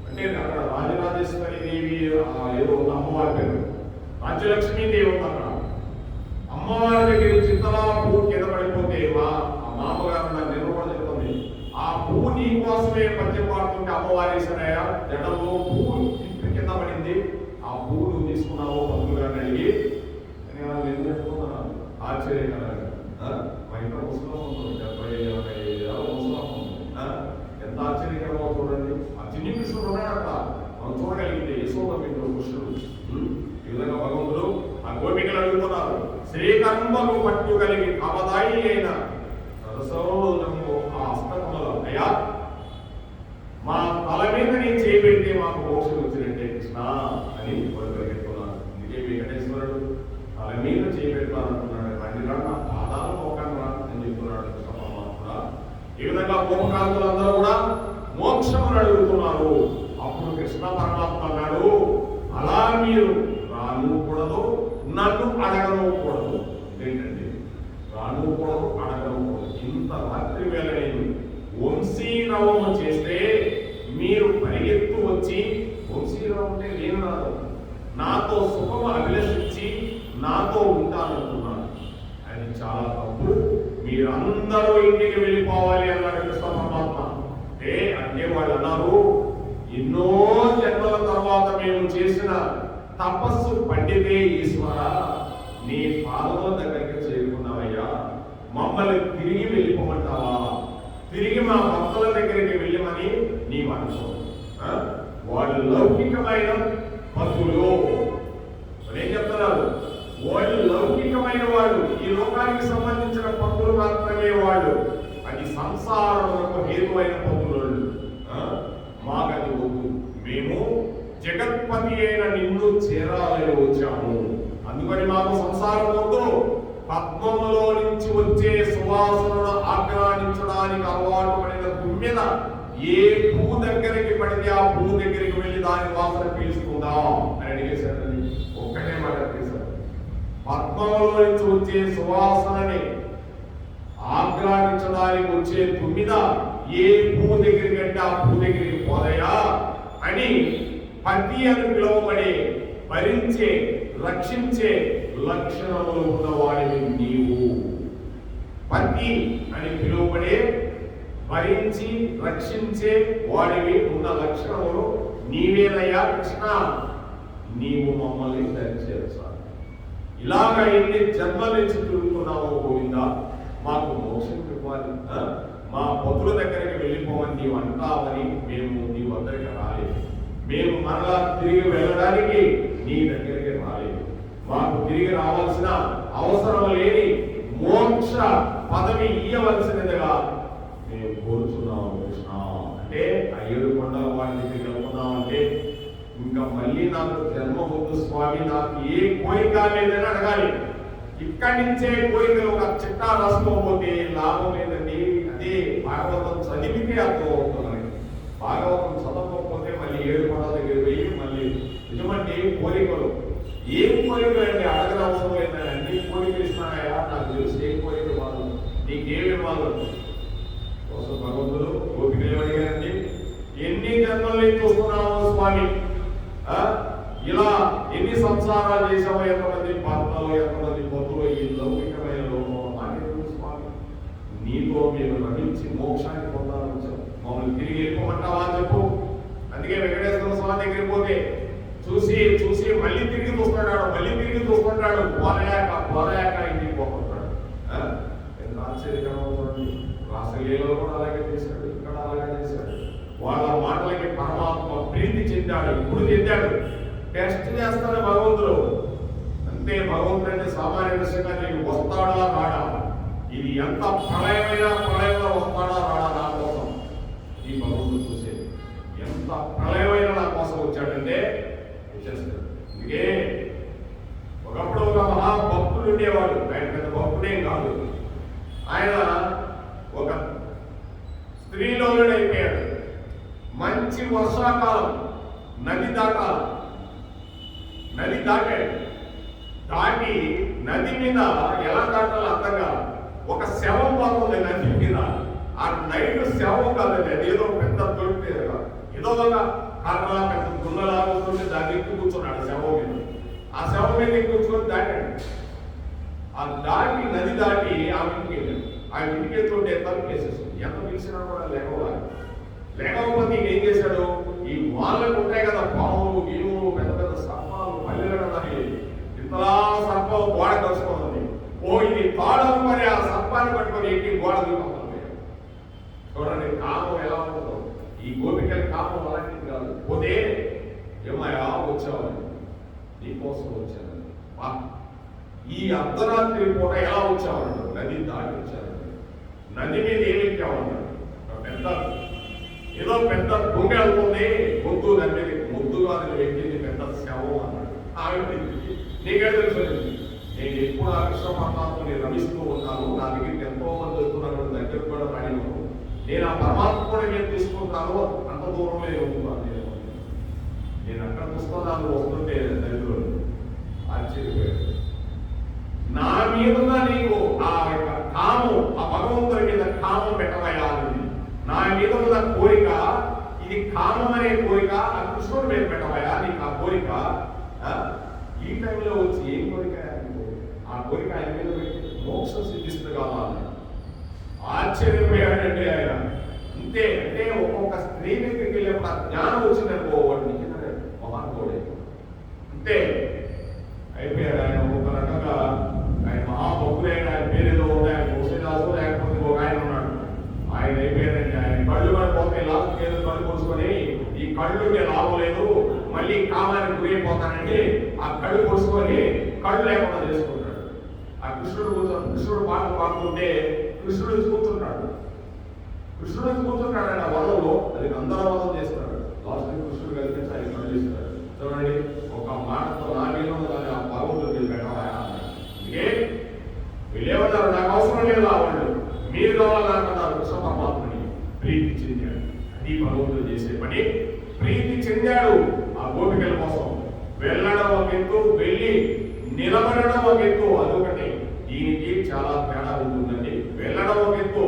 S1: అంటే అక్కడ రాజరాజేశ్వరి దేవి ఏదో ఉంది అమ్మవారి పేరు, రాజ్యలక్ష్మీ దేవి ఉంది అక్కడ. అమ్మవారి దగ్గర నుంచి ఇంతలా పువ్వు కింద పడిపోతే మా మామగారు నాకు నిర్వహణ చెప్తుంది, ఆ పువ్వు నీ కోసమే పద్యం పాడుతుంటే అమ్మవారి సరయ జడంలో పువ్వు కింద పడింది, ఆ పువ్వు నువ్వు తీసుకున్నావు పంతులు గారిని అడిగి నేను ఏం చెప్పుకున్నాను. ఆశ్చర్యకరంగా మా ఇంట్లో ముసలం ఉంటుంది, 70-80 ముసలం ఉంటుంది. ఎంత ఆశ్చర్యకరమో చూడండి. ఆ చిన్ని కృష్ణుడు ఉన్నాడు అక్కడ, మనం చూడగలిగితే యశోద ఇంట్లో కృష్ణుడు. ఈ విధంగా భగవంతుడు ఆ గోపికలు అడుగుతున్నారు, శ్రీకర్మలు పట్టు కలిగి కమదాయి అయిన సరసోదము ఆ అష్టకములు అయ్యా మా తల మీద నేను చేపెడితే మాకు మోక్షం వచ్చినట్టే కృష్ణ అని పరిగెత్తున్నారు. అందుకే వెంకటేశ్వరుడు తల మీద చేపెడతానంటున్నాడు, రండి రా నా పాదాలు మోకండి రా అని చెప్తున్నాడు కృష్ణ పరమాత్మ. ఈ విధంగా గోపకాంతులందరూ కూడా మోక్షమును అడుగుతున్నారు. అప్పుడు కృష్ణ పరమాత్మ అన్నాడు, అలా మీరు రానుకూడదు, నన్ను అడగనకూడదు. ఏంటంటే రానుకూడదు, అడగనకూడదు. ఇంత రాత్రి వేళ నేను వంశీరవము చేస్తే మీరు పరిగెత్తు వచ్చి, వంశీరవం అంటే నేను రాదు, నాతో సుఖము అభిలషించి నాతో ఉంటాననుకున్నాను. అది చాలా తప్పు. మీరందరూ ఇంటికి వెళ్ళిపోవాలి అన్నాడు కృష్ణ పరమాత్మ. అంటే వాళ్ళు అన్నారు, ఎన్నో జన్మల తర్వాత మేము చేసిన తపస్సు పండితే ఈశ్వర నీ పాదముల దగ్గరికి చేరుకున్నావయ్యా, మమ్మల్ని తిరిగి వెళ్ళిపోమంటావా, తిరిగి మా భక్తుల దగ్గరికి వెళ్ళమని నీవు అనుకో. వాళ్ళు లౌకికమైన భక్తులు ఏం చెప్తున్నారు, వాళ్ళు లౌకికమైన వాళ్ళు, ఈ లోకానికి సంబంధించిన భక్తులు మాత్రమే వాళ్ళు. అది సంసారములకు హేతువైన భక్తులు. మాకది వద్దు, మేము జగత్పతి అయిన నిన్ను చేరాలని వచ్చాము, అందుకని మాకు సంసారం వద్దు. పద్మములో నుంచి వచ్చే సువాసనను ఆగ్రహించడానికి అలవాటు పడిన తుమ్మెద ఏ పువ్వు దగ్గరికి పడితే ఆ పువ్వు దగ్గరికి వెళ్ళి దాని వాసన పీల్చుకుందా అని అడిగేశాడండి. ఒక్కటే మాట అడిగేశాడు, పద్మములో నుంచి వచ్చే సువాసనని ఆగ్రహించడానికి వచ్చే తుమ్మిద ఏ పువ్వు దగ్గరికి అంటే ఆ పువ్వు దగ్గరికి పోదయా అని పతి అని పిలువబడే భరించే రక్షించే లక్షణములు ఉన్నవాడివి నీవు. పతి అని పిలువబడే భరించి రక్షించే వాడివి ఉన్న లక్షణములు నీవేనయ్యా కృష్ణ, నీవు మమ్మల్ని దరిచేర్చాలి. ఇలాగ ఎన్ని జన్మల నుంచి తిరుగుతున్నావో గోవిందా, మాకు మోక్షం ఇవ్వాలి, మా పతుల దగ్గరికి వెళ్ళిపోమని నీవు అంటావని మేము నీ వద్దరికి రాలేదు. మేము మరలా తిరిగి వెళ్ళడానికి నీ దగ్గరికి రాలేదు. మాకు తిరిగి రావాల్సిన అవసరం లేని మోక్ష పదవి ఇయ్యవలసినదిగా మేము కోరుచున్నాము కృష్ణ. అంటే ఆ 7 కొండల వాడి దగ్గరికి వెళ్తున్నాం అంటే ఇంకా మళ్ళీ నాకు జన్మ వద్దు స్వామి, నాకు ఏ కోరిక లేదని అడగాలి. ఇక్కడి నుంచే కోరికలు ఒక చిట్టా రాసుకోకపోతే లాభం లేదండి. అదే భాగవతం చదివితే అర్థం అవుతుంది. భాగవతం చదవకపోతే మళ్ళీ 7 కొండల దగ్గర పోయి మళ్ళీ నిజమంటే కోరికలు ఏం కోరికలు అండి అడగన అవసరం లేదని అన్ని కోరికలు ఇస్తున్నాయా, నాకు తెలిసి ఏ కోరిక వాళ్ళు నీకేమి వాళ్ళు కోసం భగవంతుడు గోపికలు అడిగారండి, ఎన్ని జన్మల్ని చూస్తున్నాము స్వామి, ఇలా ఎన్ని సంసారాలు చేసామో, ఎంతమంది భర్తలు ఎంతమంది పొత్తులు ఈ లౌకికమైన లోపం నాకే స్వామి, నీతో మేము నటించి మోక్షాన్ని పొందాలని వచ్చాం, మమ్మల్ని తిరిగి వెళ్ళిపోమంటావా అని చెప్పు. అందుకే వెంకటేశ్వర స్వామి దగ్గరికి పోతే చూసి చూసి మళ్ళీ తిరిగి చూస్తున్నాడు, మళ్ళీ తిరిగి చూసుకుంటాడు, పోరాయాక ఇంటికి పోకుంటాడు. ఎంత ఆశ్చర్యకరమవుతుంది. రాసలీలలో కూడా అలాగే చేశాడు, ఇక్కడ అలాగే చేశాడు. వాళ్ళ మాటలకి పరమాత్మ ప్రీతి చెందాడు, ఇప్పుడు చెందాడు. టెస్ట్ చేస్తాడు భగవంతుడు అంతే. భగవంతుడు అంటే సామాన్య విషయంగా నీకు వస్తాడా రాడా, ఇది ఎంత ప్రళయమైన వస్తాడా రాడా నా కోసం, ఈ భగవంతుడు చూసేది ఎంత ప్రళయమైన నా కోసం వచ్చాడంటే వచ్చేస్తాడు. అందుకే ఒకప్పుడు ఒక మహాభక్తుడు ఉండేవాడు, ఆయన పెద్ద భక్తుడేం కాదు, ఆయన ఒక స్త్రీలోనుడు అయిపోయాడు. మంచి వర్షాకాలం, నది దాటాడు, నది దాటాడు. దాటి నది మీద ఎలా దాటాలో అర్థం కాదు. ఒక శవం పోతుంది నది మీద. ఆ నైట్ శవం కాదు, అది ఏదో పెద్ద తొట్టి ఏదో ఒక కర్ర పెద్ద గున్నలాగుతుంటే దాన్ని ఎక్కి కూర్చున్నాడు శవం మీద. ఆ శవం మీద కూర్చొని దాటాడు. ఆ దాటి నది దాటి ఆ ఇంటికి వెళ్ళాడు. ఆ ఇంటికి వెళ్తుంటే తలుపు వేసేస్తుంది. ఎంత పిలిచినా కూడా లేకపోతే ఏం చేశాడు, ఈ వాళ్ళకు ఉంటాయి కదా పాములు గీములు పెద్ద పెద్ద సర్పాలు పల్లెలని ఇంతలా సర్పం గోడ కలుసుకున్నది. ఇది తాడనుకొని ఆ సర్పాన్ని పట్టుకొని ఎక్కి గోడ దూకపోతుంది. చూడండి కామం ఎలా ఉంటుందో. ఈ గోపికల కామం అలాంటిది కాదు. పోతే ఏమయ్యా వచ్చావని, నీకోసం వచ్చాను. ఈ అర్ధరాత్రి పూట ఎలా వచ్చావన్నాడు, నది దాటి వచ్చాను. నది మీద ఏమి ఎక్కామన్నాడు, పెద్ద ఏదో పెద్ద దుంగ వెళ్తుంది, ముద్దు దాని మీద ముద్దుగా అది ఎక్కింది పెద్ద శవం అన్నాడు. ఆమె నీకే తెలుసు, నేను ఎప్పుడు ఆ కృష్ణ పరమాత్మని రమిస్తూ ఉన్నాను. నా దగ్గరికి ఎంతో మంది వస్తున్నాను, దగ్గర కూడా రానివ్వను. నేను ఆ పరమాత్మని నేను తీసుకుంటాను, అంత దూరంలో ఉంటున్నాను. నేను అక్కడ పుస్తకాలు వస్తుంటే దగ్గర ఆశ్చర్యపోయాడు. నా మీద నీకు ఆ యొక్క కామం, ఆ భగవంతుడి మీద కామం పెట్టవయాలి. నా మీద ఉన్న కోరిక, ఇది కామం అనే కోరిక, ఆ కృష్ణుడి మీద పెట్టవయా నీకు ఆ కోరిక. ఈ టైంలో వచ్చి ఏం కోరిక, ఆ కోరిక ఆయన మీద పెట్టి మోక్షం సిద్ధిస్తుంది కావాలి. ఆశ్చర్యపోయాడండి ఆయన. అంతే అంటే ఒక్కొక్క స్త్రీ దగ్గరికి వెళ్ళినప్పుడు ఆ జ్ఞానం వచ్చిందనుకో వాడు నిజంగా మహానుభావుడే. అంతే అయిపోయాడు ఆయన. ఒక రకంగా ఆయన మహాభక్తులైన, ఆయన పేరేదో ఉంది, ఆయన తులసిదాసు లేకపోతే ఒక ఆయన ఉన్నాడు. ఆయన అయిపోయాడండి. ఆయన కళ్ళు పడిపోతే లాస్ట్ ఏదో కళ్ళు పోసుకొని ఈ కళ్ళు లాభం లేదు, మళ్ళీ కామానికి గురైపోతానండి. ఆ కళ్ళు పోసుకొని కళ్ళు లేకుండా చేసుకుంటాడు. ఆ కృష్ణుడు పాటలు పాడుతుంటే కృష్ణుడు కూర్చుంటాడు. ఆయన వనంలో అది గంధర్వనం చేస్తాడు. లాస్ట్ కృష్ణుడు కలిపి ఆయన కళ్ళు చేస్తాడు. చూడండి, ఒక మాటతో నా మీద ఆ భగవంతుడు పెట్టాలి. అందుకే వీళ్ళేమన్నారు, నాకు అవసరం లేదు వాళ్ళు, మీరు కావాలనుకున్నారు. కృష్ణ పరమాత్మని ప్రీతి చెందాడు. అది భగవంతుడు చేసే పని. ప్రీతి చెందాడు ఆ గోపికల కోసం. వెళ్ళడం ఒక ఎత్తు, వెళ్ళి నిలబడడం ఒక ఎత్తు, అదొకటి. దీనికి చాలా తేడా ఉంటుందండి. వెళ్ళడం ఒక ఎత్తు,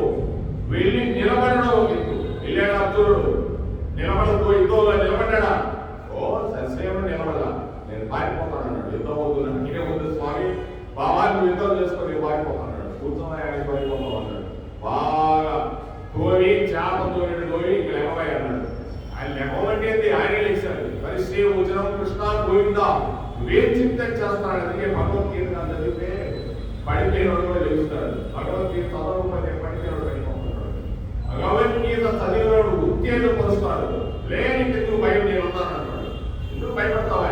S1: వెళ్ళి నిలబడడం ఒక ఎత్తు. వెళ్ళాడు అర్జునుడు, నిలబడతో యుద్ధంలో నిలబడ్డా. సస్యం నిలబడదా, నేను పారిపోతాను అన్నాడు. యుద్ధం వద్దు, నాకే వద్దు స్వామి, బాబాన్ని యుద్ధం చేసుకొని పారిపోతాడు. కూర్చొని ఆయన పారిపోతాం అన్నాడు. బాగా తోవి చేప తోవి ఇంక లెమ్మబాయి అన్నాడు. ఆయన లెమ్మమంటే ఆయనే లేచాడు. పరిశ్రీ ఉజనం కృష్ణ గోవిందా నువ్వేం చింతన చేస్తున్నాడు. అందుకే భగవద్గీత చదివితే పడిపోయినోడు కూడా తెలుస్తాడు. భగవద్గీత చదవకపోతే పడిపోయినోడు పడిపోతున్నాడు. భగవద్గీత చదివినోడు ఉత్తేజం పరుస్తాడు. లేనికెందుకు భయం, నేను ఉన్నాను అన్నాడు. ఎందుకు భయపడతావా,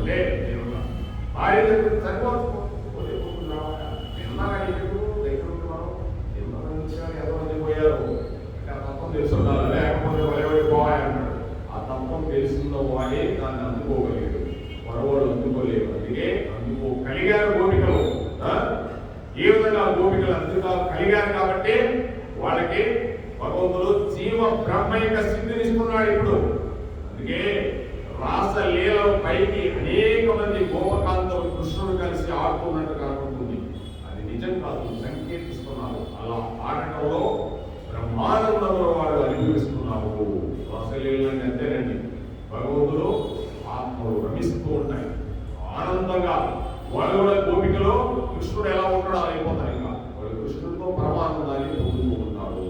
S1: లే నేనున్నా. భార్య దగ్గర సరిపోతున్నావా, నేనున్నాగా నీకు దగ్గర ఉంటున్నాను. ఎంతమంది పోయారు, ఆ తత్వం తెలుసుకున్నారు. లేకపోతే వలెపోవాలి అన్నాడు. ఆ తత్వం తెలుసుకున్న వాడే దాన్ని అందుకోగలిగాడు, మరవాడు అందుకోలేదు. అందుకే అందుకోగలిగారు గోపికలు. ఏ విధంగా గోపికలు అందుగా కలిగారు కాబట్టి వాళ్ళకి భగవంతుడు జీవ బ్రహ్మైక స్థితినిస్తున్నాడు ఇప్పుడు. అందుకే రాసలీల పైకి అనేక మంది గోపకాంతలు కృష్ణుడు కలిసి ఆడుతున్నట్టు కనబడుతుంది. అది నిజం కాదు, సంకేతిస్తున్నారు. అలా ఆడటంలో బ్రహ్మానందంలో వాడు అనుభవిస్తున్నారు. రాసలీల అంటే అంతేనండి, భగవంతుడు ఆత్మలు రమిస్తూ ఉంటాయి ఆనందంగా. వాళ్ళు కూడా గోపికలో కృష్ణుడు ఎలా ఉంటాడో అయిపోతారు. ఇంకా వాళ్ళు కృష్ణుడితో పరమానందాన్ని పొందుతూ ఉంటారు.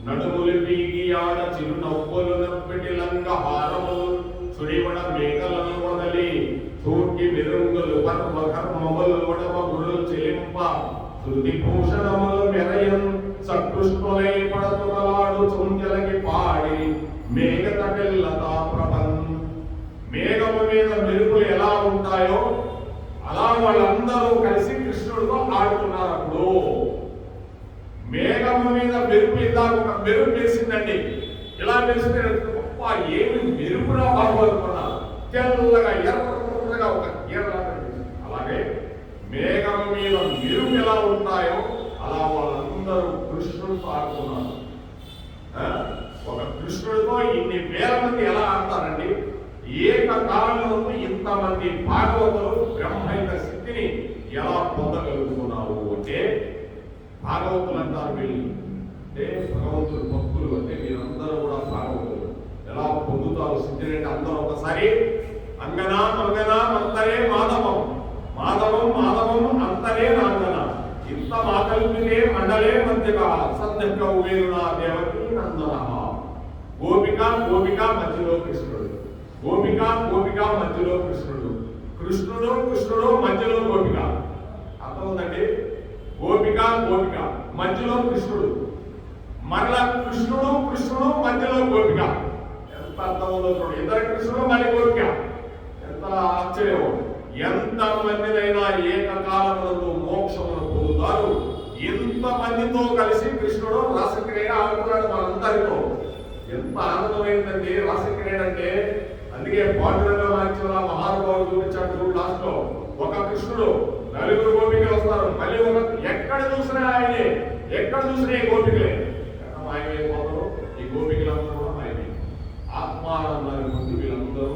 S1: నడుములు పీగి ఆడ చిరు నవ్వులు నవ్వటి లంగ హారములు సుడివడ మేకలను వదలి తూర్కి మెరుంగులు పర్వ కర్మములు వడవ గురులు చెలింప శృతి భూషణములు మెరయం సకృష్ణులై పడతులాడు చుంజలకి పాడి మేఘ తటిల్లతా ప్రభం. మేఘము మీద మెరుపులు ఎలా ఉంటాయో అలా వాళ్ళందరూ కలిసి కృష్ణుడితో ఆడుతున్నారు. అప్పుడు మేఘము మీద మెరుపు, ఇందాక ఒక మెరుపు వేసిందండి. ఇలా మెరిస్తే గొప్ప ఏమి మెరుపురా బాబు అనుకున్నా, తెల్లగా ఎర్రగా ఒక గీరలాగా. అలాగే మేఘము మీద మెరుపు ఎలా ఉంటాయో అలా వాళ్ళందరూ కృష్ణుడితో ఆడుతున్నారు. ఒక కృష్ణుడితో ఇన్ని వేల మంది ఎలా ఆడతారండి? ఏకకాలంలో ఇంతమంది భాగవతులు బ్రహ్మైక స్థితిని ఎలా పొందగలుగుతున్నారు అంటే భాగవతులు అంటారు వీళ్ళు. అంటే భగవంతుడు భక్తులు అంటే మీరందరూ కూడా భాగవతులు. ఎలా పొందుతారు సిద్ధిని అంటే అందరూ ఒకసారి అంగనా మంగనా అంతరే మాధవం, మాధవం మాధవం అంతరే నాంగన, ఇంత మాకల్పితే మండలే మధ్యగా సద్యక ఉవేరునా దేవకి నందన. గోపిక గోపిక మధ్యలో కృష్ణుడు, గోపిక గోపిక మధ్యలో కృష్ణుడు, కృష్ణుడు కృష్ణుడు మధ్యలో గోపిక. అర్థం ఉందండి? గోపిక గోపిక మధ్యలో కృష్ణుడు, మరలా కృష్ణుడు కృష్ణుడు మధ్యలో గోపిక. ఎంత అర్థం ఉందో చూడండి. ఇద్దరు కృష్ణుడు మళ్ళీ గోపిక. ఎంత ఆశ్చర్యం! ఎంత మందినైనా ఏకకాలమునందు మోక్షమును పొందుతారు. ఇంత మందితో కలిసి కృష్ణుడు రసక్రీడ ఆడుతున్నాడు మనందరితో. ఎంత ఆనందమైందండి రసక్రీడ అంటే. అందుకే పాండురంగ వాక్యంలో మహానుభావుడు చూపించాడు చూడు. లాస్ట్ లో ఒక కృష్ణుడు, నలుగురు గోపికలు వస్తారు. మళ్ళీ ఒక ఎక్కడ చూసినా ఆయనే, ఎక్కడ చూసినా ఈ గోపికలే. మాయమైపోతారు ఈ గోపికలందరూ కూడా మాయమే. ఆత్మానందాన్ని పొంది వీళ్ళందరూ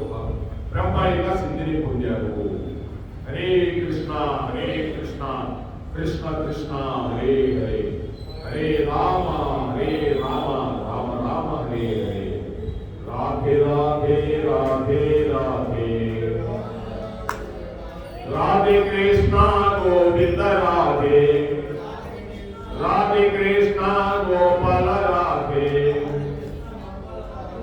S1: బ్రహ్మాయిగా సిద్ధిని పొందారు. హరే కృష్ణ హరే కృష్ణ కృష్ణ కృష్ణ హరే హరే, హరే రామ హరే రామ రామ రామ హరే హరే. రాధే రాధే రాధే రాధే, రాధే కృష్ణ గోవింద రాధే, రాధే కృష్ణ గోపాల రాధే,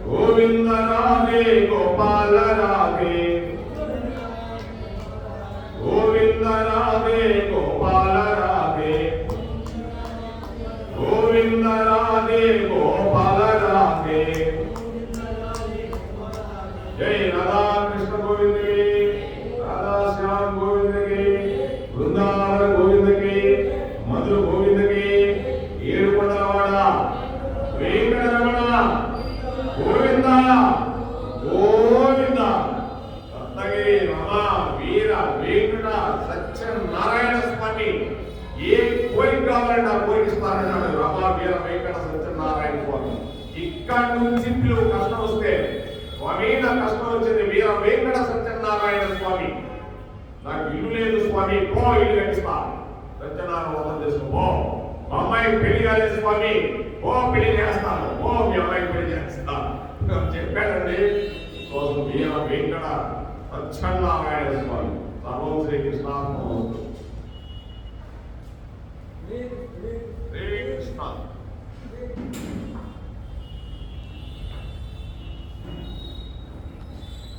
S1: గోవింద రాధే గోపాల రాధే, గోవింద రాధే గోపాల రాధే, గోవింద రాధే గోపాల రాధే. జై రాధా కృష్ణ గోవింద కి, రాధా శ్యామ్ గోవింద కి, బృందావన గోవింద కి, మధుర గోవింద కి, ఏడుకొండలవాడ వెంకటరమణ గోవింద గోవింద. రత్నగిరి రమ వీర వెంకట సత్యనారాయణ స్వామి. ఏ కోరిక కావాలంటే ఆ కోరిక ఇస్తారన్నాడు రమ వీర వెంకట సత్యనారాయణ స్వామి. ఇక్కడి నుంచి పిలువు కష్టం వస్తే, స్వామి నా కష్టం వచ్చింది వీర వెంకట సత్యనారాయణ స్వామి, నాకు ఇల్లు లేదు స్వామి, పో ఇల్లు కట్టిస్తా. సత్యనారాయణ వ్రతం చేసుకో. మా అమ్మాయికి పెళ్లి కాలేదు స్వామి, ఓ పెళ్లి చేస్తాను, ఓ మీ అమ్మాయికి పెళ్లి చేస్తాను చెప్పాడండి. వీర వెంకట సత్యనారాయణ స్వామి. సర్వం శ్రీకృష్ణ.